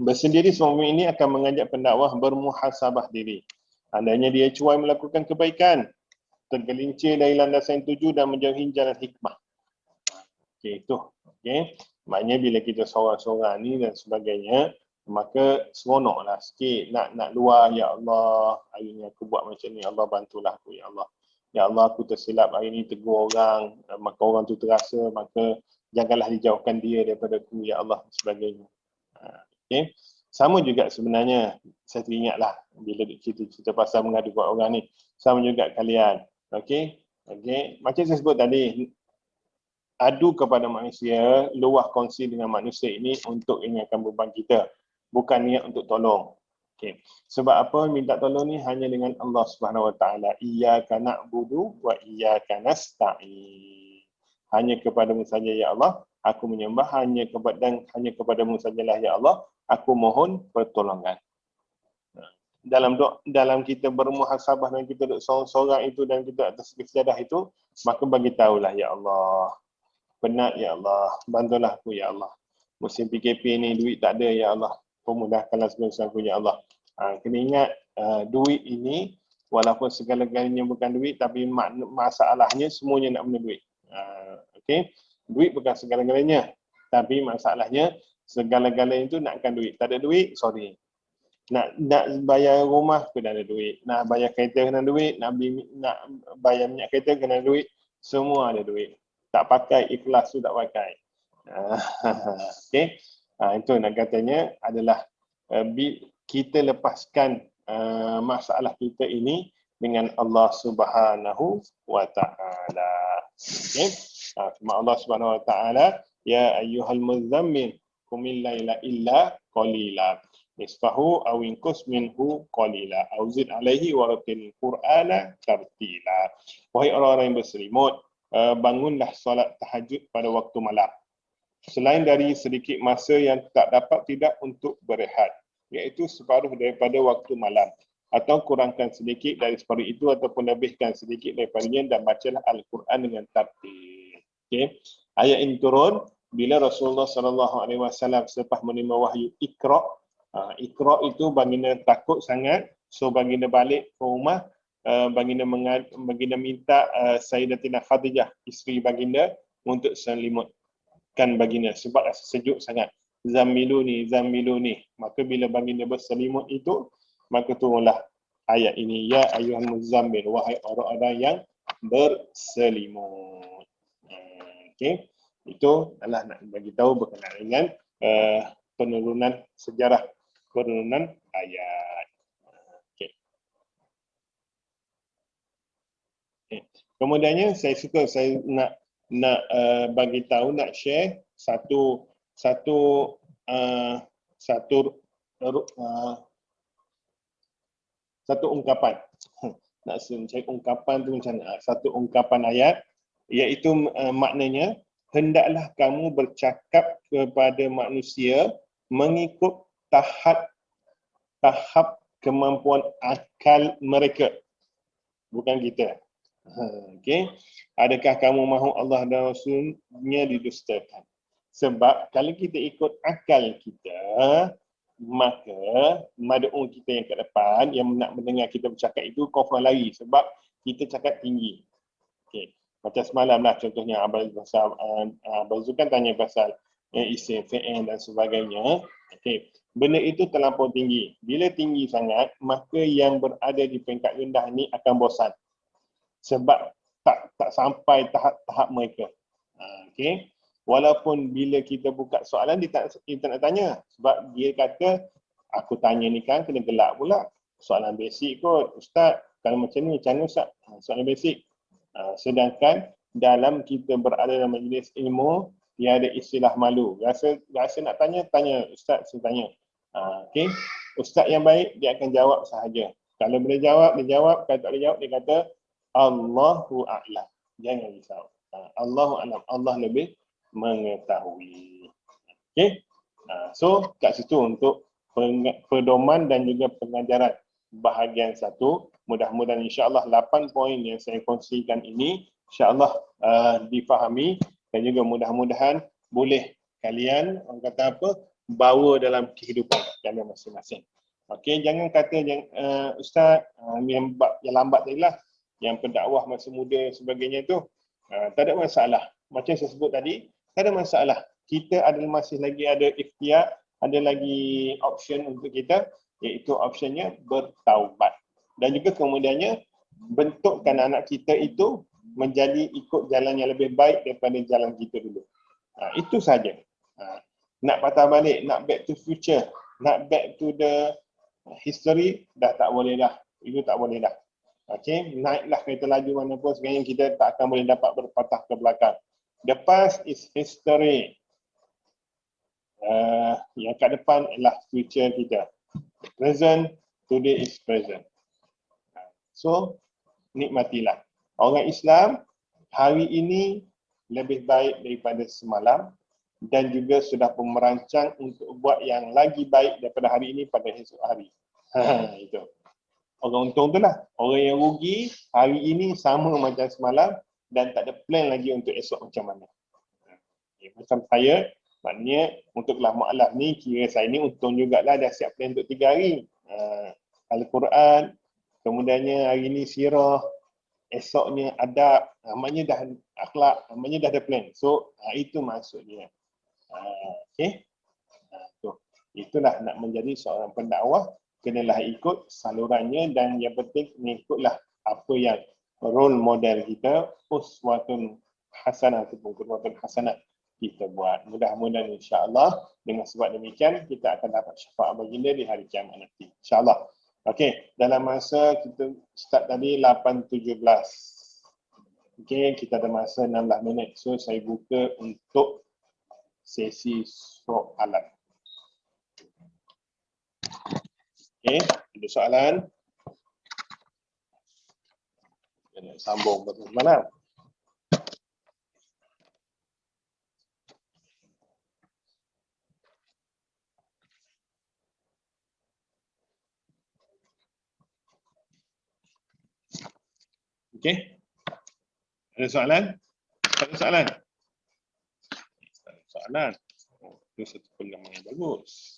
Bersendiri semua ini akan mengajak pendakwah bermuhasabah diri. Andainya dia cuai melakukan kebaikan, tergelincir dari landasan yang tuju dan menjauhi jalan hikmah. Okey, itu. Okey. Maknanya bila kita seorang-seorang ni dan sebagainya, maka seronoklah sikit nak luar, ya Allah, hari ni aku buat macam ni, Allah bantulah aku, ya Allah. Ya Allah, aku tersilap hari ni tegur orang, maka orang tu terasa, maka janganlah dijauhkan dia daripada aku, ya Allah, sebagainya. Okay. Sama juga sebenarnya, saya teringatlah bila cerita pasal mengadu buat orang ni. Sama juga kalian. Okay. Macam saya sebut tadi, adu kepada manusia, luah kongsi dengan manusia ini untuk ringankan beban kita. Bukan niat untuk tolong. Okay. Sebab apa minta tolong ni hanya dengan Allah Subhanahu Wa Taala. Iyyaka na'budu wa iyyaka nasta'in. hanya kepadamu saja ya Allah aku menyembah, hanya kepadamu sajalah ya Allah aku mohon pertolongan. Dalam kita bermuhasabah dan kita duduk seorang-seorang itu dan kita atas sejadah itu, maka bagi tahulah ya Allah, penat ya Allah, bantulah aku ya Allah. Musim PKP ni duit tak ada ya Allah, pemudahkanlah segala aku ya Allah. Kena ingat duit ini walaupun segala-galanya bukan duit, tapi masalahnya semuanya nak benda duit. Okey, duit bukan segala-galanya, tapi masalahnya segala-galanya itu nakkan duit. Tak ada duit, sorry. Nak bayar rumah kena ada duit, nak bayar kereta kena duit, nak bayar minyak kereta kena duit, semua ada duit. Tak pakai, ikhlas tu tak pakai. Okey, itu nak katanya adalah kita lepaskan masalah kita ini dengan Allah Subhanahu wa taala. Okey, firman Allah Subhanahu wa taala, ya ayyuhal muzammil qumil laila illa qalila nisfahu aw inqus minhu qalila aw zid alaihi wa rattil qur'ana tartila. Wahai orang-orang yang berselimut, bangunlah solat tahajud pada waktu malam, selain dari sedikit masa yang tak dapat tidak untuk berehat, iaitu separuh daripada waktu malam, atau kurangkan sedikit dari separuh itu ataupun lebihkan sedikit daripadanya, dan bacalah Al-Quran dengan tartil. Okay. Ayat ini turun bila Rasulullah SAW selepas menerima wahyu Iqra. Iqra itu baginda takut sangat, so baginda balik ke rumah, baginda minta Sayyidatina Khadijah, isteri baginda, untuk selimutkan baginda sebab rasa sejuk sangat. Zammiluni, maka bila baginda berselimut itu, maka turunlah ayat ini, ya ayyuhal muzammil, wahai orang-orang yang berselimut. Okey, itu adalah nak bagi tahu berkenaan dengan penurunan sejarah penurunan ayat. Okay. Kemudiannya saya nak bagi tahu, nak share satu ungkapan. Nak cari ungkapan tu macam mana? Satu ungkapan ayat, iaitu maknanya, hendaklah kamu bercakap kepada manusia mengikut tahap kemampuan akal mereka, bukan kita. Okey, adakah kamu mahu Allah dan Rasulnya didustakan? Sebab kalau kita ikut akal kita, maka mad'u kita yang kat depan yang nak mendengar kita bercakap itu confirm lari sebab kita cakap tinggi. Okey, macam semalam lah contohnya Abang Zul kan tanya pasal isim, fi'il dan sebagainya. Okey, benda itu terlampau tinggi. Bila tinggi sangat, maka yang berada di peringkat rendah ni akan bosan. Sebab tak sampai tahap mereka. Okey. Walaupun bila kita buka soalan, dia tak nak tanya. Sebab dia kata, aku tanya ni kan kena gelak pula. Soalan basic kot, Ustaz. Kalau macam ni, macam mana Ustaz? Soalan basic. Sedangkan dalam kita berada dalam majlis ilmu, tiada istilah malu. Rasa nak tanya Ustaz, saya tanya. Okey, Ustaz yang baik dia akan jawab sahaja. Kalau boleh jawab, dia jawab. Kalau tak boleh jawab, dia kata Allahu a'lam. Jangan risau. Allahu a'lam. Allah lebih mengetahui. Okey. So kat situ untuk pedoman dan juga pengajaran bahagian 1. Mudah-mudahan insya-Allah 8 poin yang saya kongsikan ini insya-Allah difahami dan juga mudah-mudahan boleh kalian, orang kata apa, bawa dalam kehidupan kalian masing-masing. Okey, jangan kata Ustaz yang lambat tadilah, yang pendakwah masih muda dan sebagainya tu, tak ada masalah. Macam saya sebut tadi, tak ada masalah. Kita masih lagi ada ikhtiar, ada lagi option untuk kita, iaitu optionnya bertaubat. Dan juga kemudiannya bentukkan anak kita itu menjadi ikut jalan yang lebih baik daripada jalan kita dulu. Itu saja. Nak patah balik, nak back to future, nak back to the history, dah tak boleh dah. Itu tak boleh dah. Okey, naiklah kereta laju mana pun sebenarnya kita tak akan boleh dapat berpatah ke belakang. The past is history. Yang kat depan adalah future kita. Present, today is present. So, nikmatilah. Orang Islam hari ini lebih baik daripada semalam dan juga sudah pun merancang untuk buat yang lagi baik daripada hari ini pada esok hari. Itu. Orang untung tu lah. Orang yang rugi hari ini sama macam semalam dan tak ada plan lagi untuk esok macam mana. Macam saya, maknanya untuklah mu'alaf ni kira saya ni untung jugalah dah siap plan untuk 3 hari. Al-Quran, kemudiannya hari ni sirah, esoknya adab, maknanya dah akhlak, maknanya dah ada plan. So, itu maksudnya. Okay. Itulah nak menjadi seorang pendakwah, kenalah ikut salurannya dan yang penting mengikutlah apa yang role model kita, uswatun hasanah ataupun qudwatun hasanah kita buat. Mudah-mudahan insya-Allah dengan sebab demikian kita akan dapat syafaat baginda di hari kiamat nanti. Insya-Allah. Okey, dalam masa kita start tadi 8.17. Okey, kita ada masa 16 minit. So saya buka untuk sesi soalan. Okey, ada soalan? Kita sambung pada malam. Okey. Ada soalan? Ada soalan? Ada soalan. Oh, itu satu peluang yang bagus.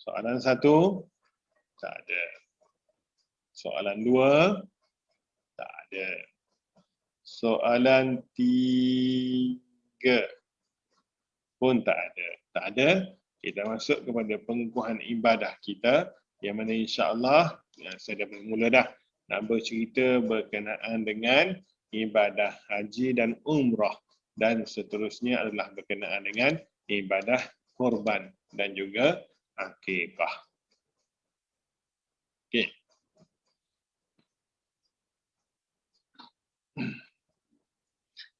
Soalan 1, tak ada. Soalan 2, tak ada. Soalan 3 pun tak ada. Tak ada, kita masuk kepada pengukuhan ibadah kita yang mana insya-Allah saya dah mula dah nak bercerita berkenaan dengan ibadah haji dan umrah dan seterusnya adalah berkenaan dengan ibadah korban dan juga akikah. Okey.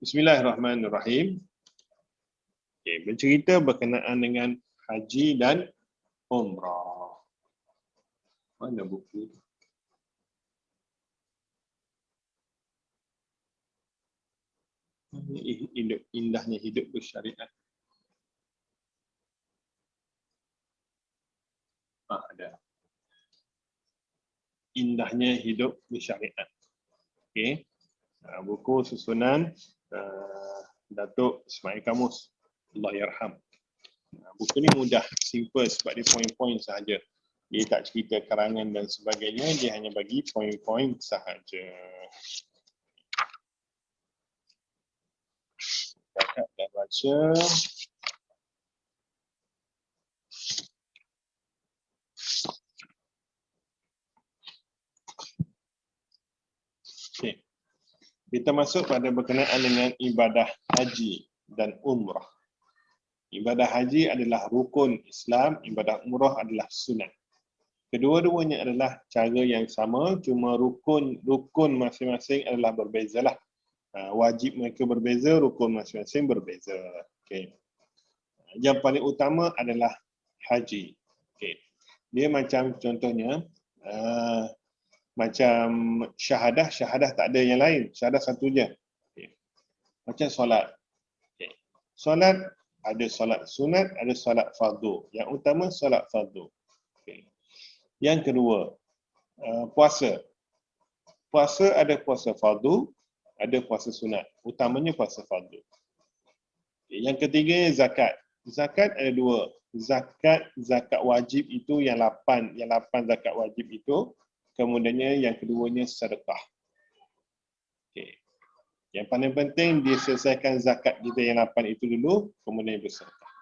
Bismillahirrahmanirrahim. Okay, bercerita berkenaan dengan haji dan umrah. Mana buku? Indahnya hidup bersyariat. Ada. Indahnya hidup bersyariat. Okey. Buku susunan Datuk Ismail Kamus. Allah yarham. Buku ni mudah, simple sebab dia poin-poin sahaja. Dia tak cerita karangan dan sebagainya, dia hanya bagi poin-poin sahaja. Kakak dah baca. Okay. Kita masuk pada berkenaan dengan ibadah haji dan umrah. Ibadah haji adalah rukun Islam, ibadah umrah adalah sunat. Kedua-duanya adalah cara yang sama, cuma rukun masing-masing adalah berbezalah. Wajib mereka berbeza, rukun masing-masing berbeza. Okay. Yang paling utama adalah haji. Okay. Dia macam contohnya, macam syahadah tak ada yang lain. Syahadah satu je. Okay. Macam solat. Okay. Solat, ada solat sunat, ada solat fardu. Yang utama solat fardu. Okay. Yang kedua, puasa. Puasa ada puasa fardu, ada puasa sunat. Utamanya puasa fardu. Okay. Yang ketiga, zakat. Zakat ada 2. Zakat wajib itu yang 8 zakat wajib itu. Kemudiannya yang keduanya sedekah. Okay. Yang paling penting dia selesaikan zakat kita yang 8 itu dulu, kemudian bersedekah.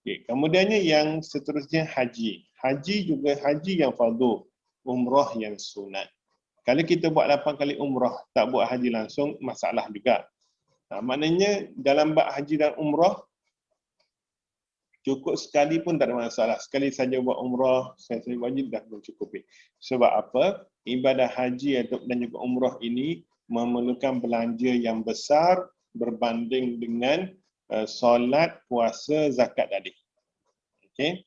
Okay. Kemudiannya yang seterusnya haji. Haji juga haji yang fardu, umrah yang sunat. Kalau kita buat 8 kali umrah, tak buat haji langsung, masalah juga. Maknanya dalam bab haji dan umrah, cukup sekali pun tak ada masalah. Sekali saja buat umrah, sekali wajib dah mencukupi. Sebab apa? Ibadah haji dan juga umrah ini memerlukan belanja yang besar berbanding dengan solat, puasa, zakat tadi. Okey.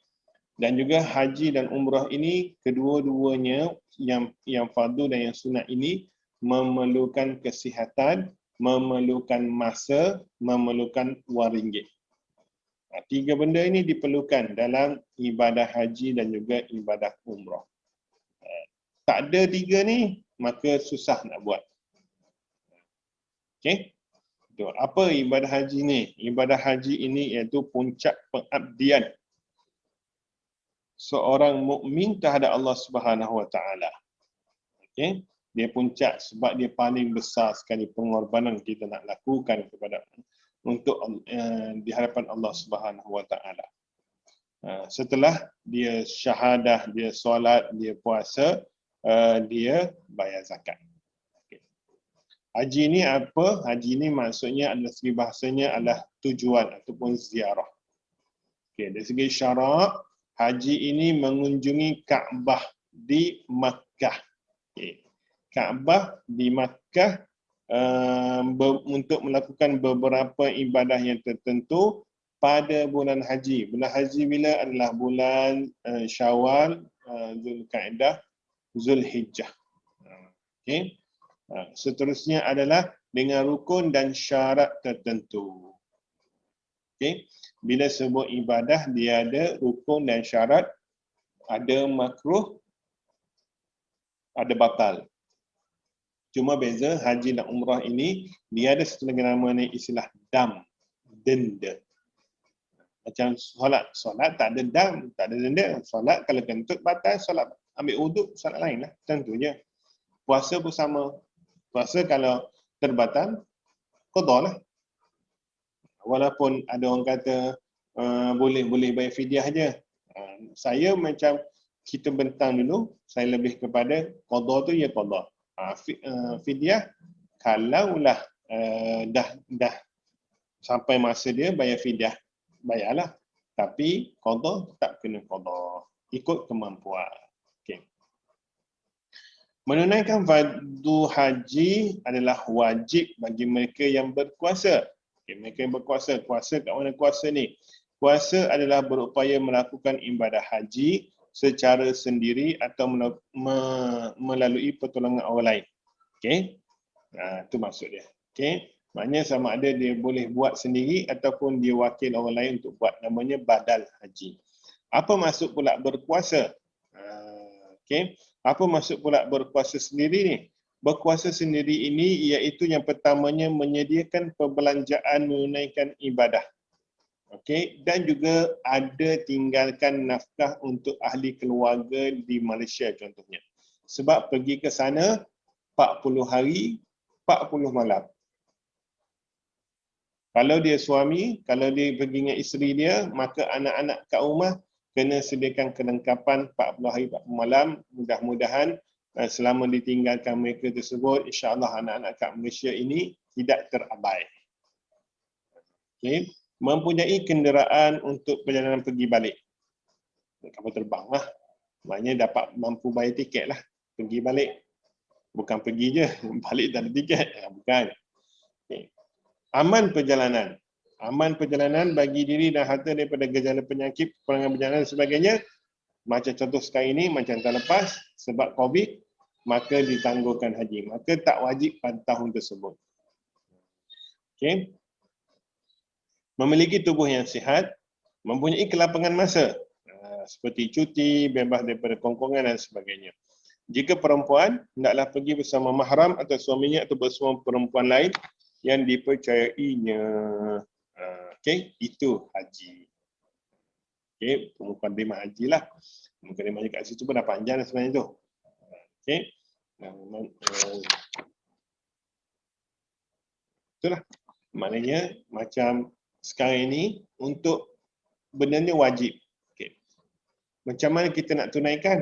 Dan juga haji dan umrah ini kedua-duanya yang fardu dan yang sunat ini memerlukan kesihatan, memerlukan masa, memerlukan wang ringgit. Tiga benda ini diperlukan dalam ibadah haji dan juga ibadah umrah. Tak ada tiga ni, maka susah nak buat. Okey? Apa ibadah haji ni? Ibadah haji ini iaitu puncak pengabdian seorang mukmin terhadap Allah Subhanahu Wa Taala. Okey? Dia puncak sebab dia paling besar sekali pengorbanan kita nak lakukan kepada untuk di hadapan Allah Subhanahu Wa Taala. Setelah dia syahadah, dia solat, dia puasa, dia bayar zakat. Okay. Haji ni apa? Haji ni maksudnya adalah segi bahasanya adalah tujuan ataupun ziarah. Okay. Dari segi syarak, haji ini mengunjungi Kaabah di Makkah. Okay. Kaabah di Makkah untuk melakukan beberapa ibadah yang tertentu pada bulan haji. Bulan haji bila adalah bulan Syawal, Zulkaidah, Zulhijjah. Okay. Seterusnya adalah dengan rukun dan syarat tertentu. Okay. Bila sebuah ibadah dia ada rukun dan syarat, ada makruh, ada batal. Cuma beza haji dan umrah ini, dia ada satu lagi namanya istilah dam, denda. Macam solat tak ada dam, tak ada denda. Solat kalau kentut batal, solat ambil wuduk, solat lain lah. Tentu je. Puasa pun sama. Puasa kalau terbatal, qada lah. Walaupun ada orang kata boleh bayar fidyah je. Saya macam kita bentang dulu, saya lebih kepada qada tu ya qada. Fidyah kalaulah dah sampai masa dia bayar fidyah, bayarlah. Tapi qada tetap kena qada, ikut kemampuan. Okey. Menunaikan fardu haji adalah wajib bagi mereka yang berkuasa. Okay, mereka yang berkuasa. Kuasa kat mana kuasa ni? Kuasa adalah berupaya melakukan ibadah haji secara sendiri atau melalui pertolongan orang lain. Okey. Itu maksud dia. Okey. Maknanya sama ada dia boleh buat sendiri ataupun dia wakil orang lain untuk buat. Namanya badal haji. Apa maksud pula berkuasa? Okey. Apa maksud pula berkuasa sendiri ni? Berkuasa sendiri ini iaitu yang pertamanya menyediakan perbelanjaan menunaikan ibadah. Okey, dan juga ada tinggalkan nafkah untuk ahli keluarga di Malaysia contohnya. Sebab pergi ke sana 40 hari, 40 malam. Kalau dia suami, kalau dia pergi dengan isteri dia, maka anak-anak kat rumah kena sediakan kelengkapan 40 hari, 40 malam. Mudah-mudahan selama ditinggalkan mereka tersebut, insya-Allah anak-anak kat Malaysia ini tidak terabai. Okey. Mempunyai kenderaan untuk perjalanan pergi balik. Kapal terbang lah. Maknanya dapat mampu bayar tiket lah. Pergi balik. Bukan pergi je, balik tak ada tiket. Bukan. Okay. Aman perjalanan. Aman perjalanan bagi diri dan harta daripada gejala penyakit, perangai perjalanan dan sebagainya. Macam contoh sekarang ini, macam tahun lepas, sebab COVID, maka ditangguhkan haji. Maka tak wajib pada tahun tersebut. Okay. Memiliki tubuh yang sihat, mempunyai kelapangan masa, seperti cuti, bebas daripada kongkongan dan sebagainya. Jika perempuan, hendaklah pergi bersama mahram atau suaminya atau bersama perempuan lain yang dipercayainya. Okey, itu haji. Okey, mukadimah haji lah. Mukadimah haji kat situ pun dah panjang sebenarnya tu. Okey. Itulah. Maknanya macam sekarang ini untuk benda ni wajib. Okay. Macam mana kita nak tunaikan?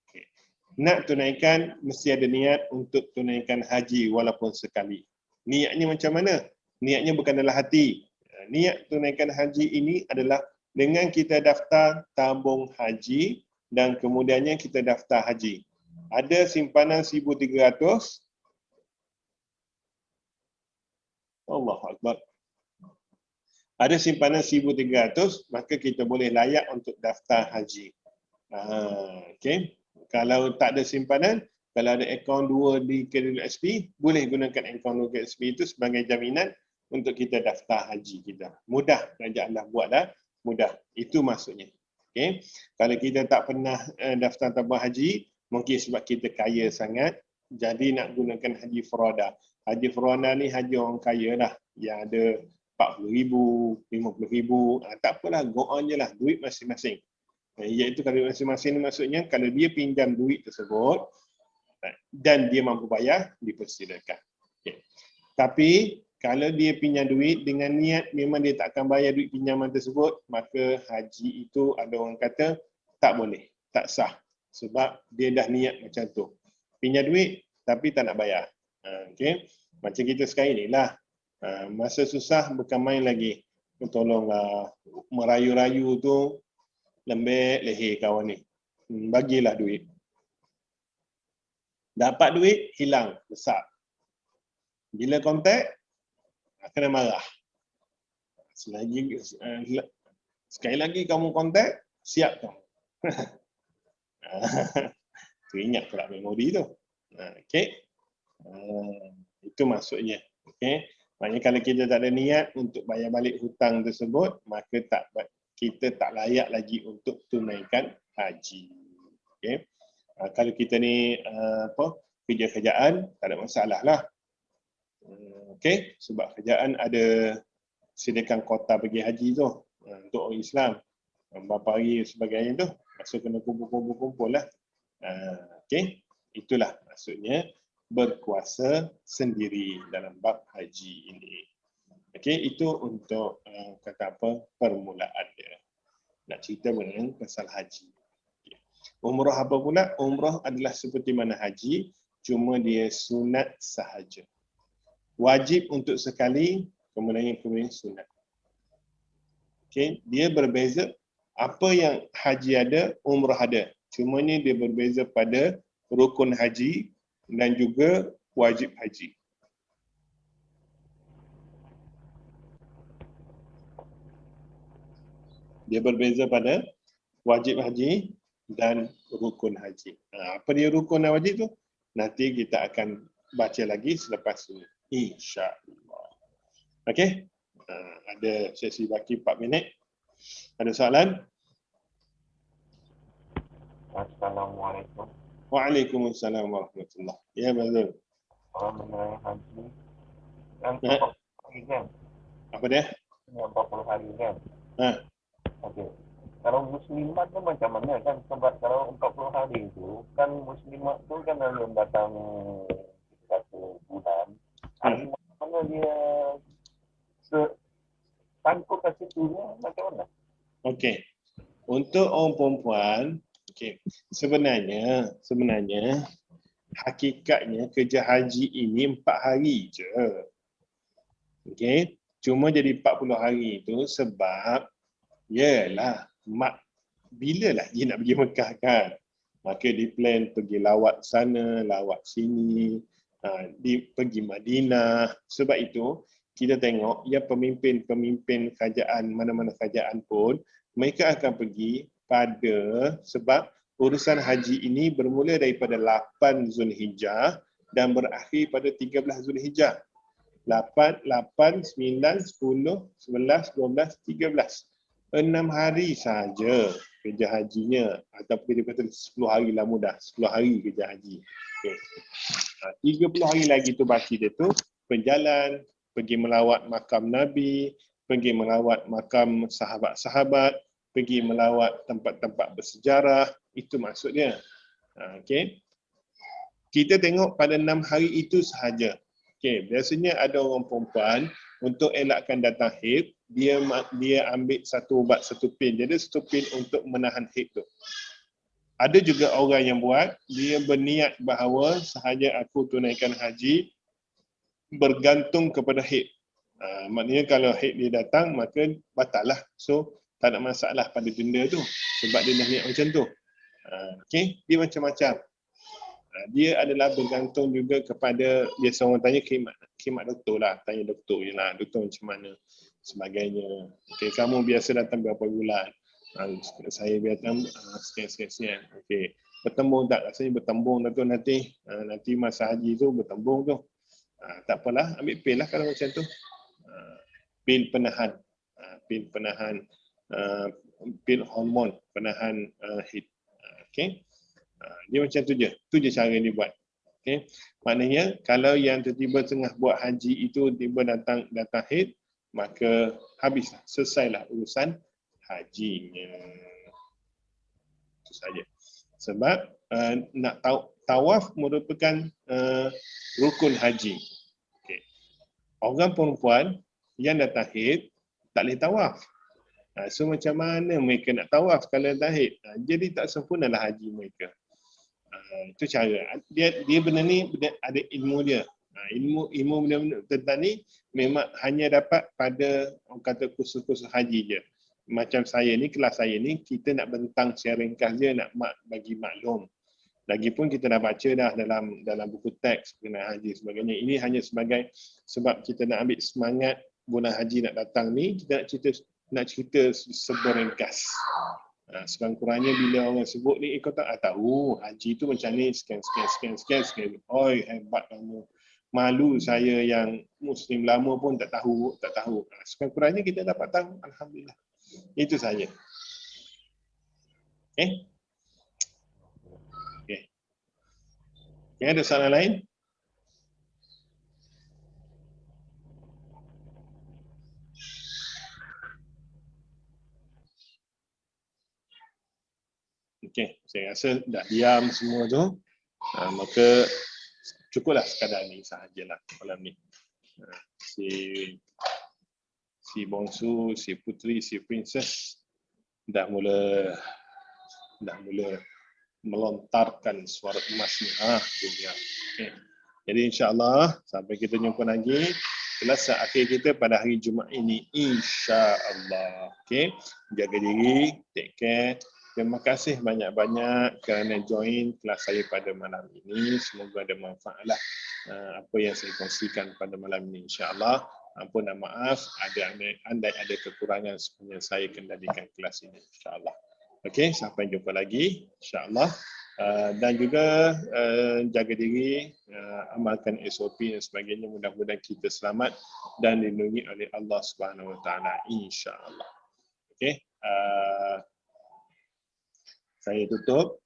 Okay. Nak tunaikan mesti ada niat untuk tunaikan haji walaupun sekali. Niatnya macam mana? Niatnya bukan dalam hati. Niat tunaikan haji ini adalah dengan kita daftar tabung haji dan kemudiannya kita daftar haji. Ada simpanan 1,300. Allahu Akbar. Ada simpanan 1,300, maka kita boleh layak untuk daftar haji. Okey. Kalau tak ada simpanan, kalau ada akaun 2 di KWSP, boleh gunakan akaun 2 KWSP itu sebagai jaminan untuk kita daftar haji kita. Mudah, kerajaan dah buat dah, mudah. Itu maksudnya. Okey. Kalau kita tak pernah daftar tabung haji, mungkin sebab kita kaya sangat, jadi nak gunakan haji furoda. Haji furoda ni haji orang kaya lah, yang ada 40,000, 50,000, tak apalah, go on je lah, duit masing-masing. Iaitu kalau duit masing-masing ni maksudnya kalau dia pinjam duit tersebut dan dia mampu bayar, dipersilakan. Okay. Tapi kalau dia pinjam duit dengan niat memang dia tak akan bayar duit pinjaman tersebut, maka haji itu ada orang kata tak boleh, tak sah. Sebab dia dah niat macam tu. Pinjam duit tapi tak nak bayar. Okay. Macam kita sekarang ni lah. Masa susah bukan main lagi. Tolonglah, merayu-rayu tu lembek leher kawan ni. Bagilah duit. Dapat duit, hilang, besar. Bila kontak, kena marah. Sekali lagi kamu kontak, siap kamu. Teringat pula memori tu. Okay. Itu maksudnya. Okay. Maknanya kalau kita tak ada niat untuk bayar balik hutang tersebut, maka kita tak layak lagi untuk tunaikan haji. Okay. Kalau kita ni kerja-kerjaan, tak ada masalah lah. Okay. Sebab kerjaan ada sediakan kota pergi haji tu untuk orang Islam. Berapa hari sebagainya tu, masuk kena kumpul lah. Okay. Itulah maksudnya berkuasa sendiri dalam bab haji ini. Okey, itu untuk kata apa, permulaan dia. Nak cerita mengenai pasal haji. Okay. Umrah apa pula? Umrah adalah seperti mana haji, cuma dia sunat sahaja. Wajib untuk sekali, kemudian sunat. Okey, dia berbeza. Apa yang haji ada, umrah ada. Cuma ni dia berbeza pada rukun haji dan juga wajib haji. Dia berbeza pada wajib haji dan rukun haji. Apa dia rukun dan wajib tu? Nanti kita akan baca lagi selepas ini. InsyaAllah. Okey? Ada sesi baki 4 minit. Ada soalan? Assalamualaikum. Waalaikumsalam warahmatullahi. Ya, betul. Mengenai haji kan 40 hari kan? Apa dia? 40 hari kan? Okey. Kalau muslimat tu macam mana kan? Sebab kalau 40 hari tu kan muslimat tu kan dalam datang satu bulan. Hari mana dia sangkut kat situ macam mana? Okey. Untuk orang perempuan, okey. Sebenarnya hakikatnya kerja haji ini 4 hari je. Okey. Cuma jadi 40 hari itu sebab yalah bilalah dia nak pergi Mekah kan. Maka di plan pergi lawat sana, lawat sini, pergi Madinah. Sebab itu kita tengok ya pemimpin kerajaan, mana-mana kerajaan pun mereka akan pergi pada sebab urusan haji ini bermula daripada 8 Zulhijjah dan berakhir pada 13 Zulhijjah. 8, 9, 10, 11, 12, 13. 6 hari saja kerja hajinya, ataupun dia kata 10 hari lah mudah, 10 hari kerja haji. Okay. 30 hari lagi tu baki dia tu berjalan, pergi melawat makam Nabi, pergi melawat makam sahabat-sahabat, pergi melawat tempat-tempat bersejarah, itu maksudnya. Okay. Kita tengok pada 6 hari itu sahaja. Okay. Biasanya ada orang perempuan untuk elakkan datang haid, dia ambil satu ubat, satu pil. Jadi satu pil untuk menahan haid tu. Ada juga orang yang buat, dia berniat bahawa sahaja aku tunaikan haji, bergantung kepada haid. Maknanya kalau haid dia datang, maka batal lah. So, tak ada masalah pada benda tu. Sebab dia dah niat macam tu. Okay, dia macam-macam. Dia adalah bergantung juga kepada, biasa orang tanya khidmat doktor lah. Tanya doktor je lah, doktor macam mana. sebagainya. Okey, kamu biasa datang berapa bulan? Saya datang sekian. Okey, bertembung tak? Rasanya bertembung tu nanti masa haji tu bertembung tu. Tak apalah, ambil pil lah kalau macam tu. Pil penahan, pil hormon penahan haid. Okey, dia macam tu je. Tu je cara dia buat. Okey, maknanya kalau yang tiba-tiba tengah buat haji itu tiba datang haid, maka habislah, selesailah urusan hajinya. Itu saja. Sebab nak tawaf merupakan rukun haji. Okay. Orang perempuan yang datang haid tak boleh tawaf. So macam mana mereka nak tawaf kalau datang haid? Jadi tak sempurnalah haji mereka. Itu cara. Dia benda ni ada ilmu dia. Ilmu benda-benda tentang ni memang hanya dapat pada orang kata kursus-kursus haji je. Macam saya ni, kelas saya ni, kita nak bentang secara ringkas je, nak bagi maklum. Lagipun kita dah baca dah dalam buku teks mengenai haji sebagainya. Ini hanya sebagai sebab kita nak ambil semangat bulan haji nak datang ni, kita nak cerita seberingkas. Sekurang-kurangnya bila orang sebut ni, kau tak tahu haji tu macam ni, sekian. Oi, hebat kamu. Malu saya yang Muslim lama pun tak tahu. Sekurang-kurangnya kita dapat tahu, alhamdulillah. Itu saja. Okay? Okay. Ada soalan lain? Okey, saya rasa dah diam semua tu. Maka cukuplah sekadar ni sahajalah malam ni. Si bongsu, si putri, si princess dah mula melontarkan suara emasnya. Tu dia. Okay. Jadi insya-Allah sampai kita jumpa lagi kelas akhir kita pada hari Jumaat ini, insya-Allah. Okey, jaga diri, take care. Terima kasih banyak-banyak kerana join kelas saya pada malam ini. Semoga ada manfaatlah apa yang saya kongsikan pada malam ini, insya-Allah. Ampun dan maaf andai ada kekurangan sepanjang saya kendalikan kelas ini, insya-Allah. Okey, sampai jumpa lagi, insya-Allah. Dan juga jaga diri, amalkan SOP dan sebagainya. Mudah-mudahan kita selamat dan dilindungi oleh Allah Subhanahu Wa Taala, insya-Allah. Okey, saya tutup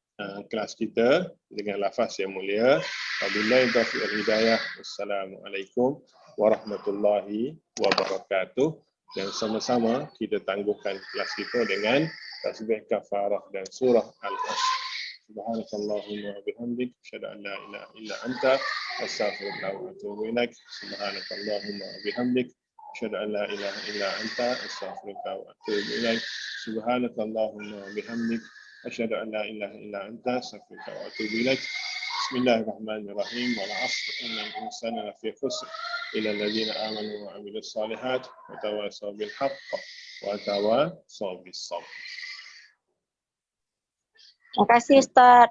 kelas kita dengan lafaz yang mulia. Wabillahi taufiq wal hidayah. Wassalamualaikum warahmatullahi wabarakatuh. Dan sama-sama kita tangguhkan kelas kita dengan tasbih kafarah dan surah Al-Asr. Subhanakallahumma wa bihamdik, asyhadu an la ilaha illa anta, astaghfiruka wa atubu ilaik. Subhanakallahumma wa bihamdik, asyhadu an la ilaha illa anta, astaghfiruka wa atubu ilaik. Subhanakallahumma wa bihamdik, asyhadu an la ilaha illa anta, astaghfiruka wa atubu ilaik. Bismillahirrahmanirrahim. Wal 'ashr, innal insana lafi khusr, illa alladziina aamanu wa 'amilus shalihaat wa tawassaw bil haqq wa tawassaw bis sabr. Terima kasih Ustaz.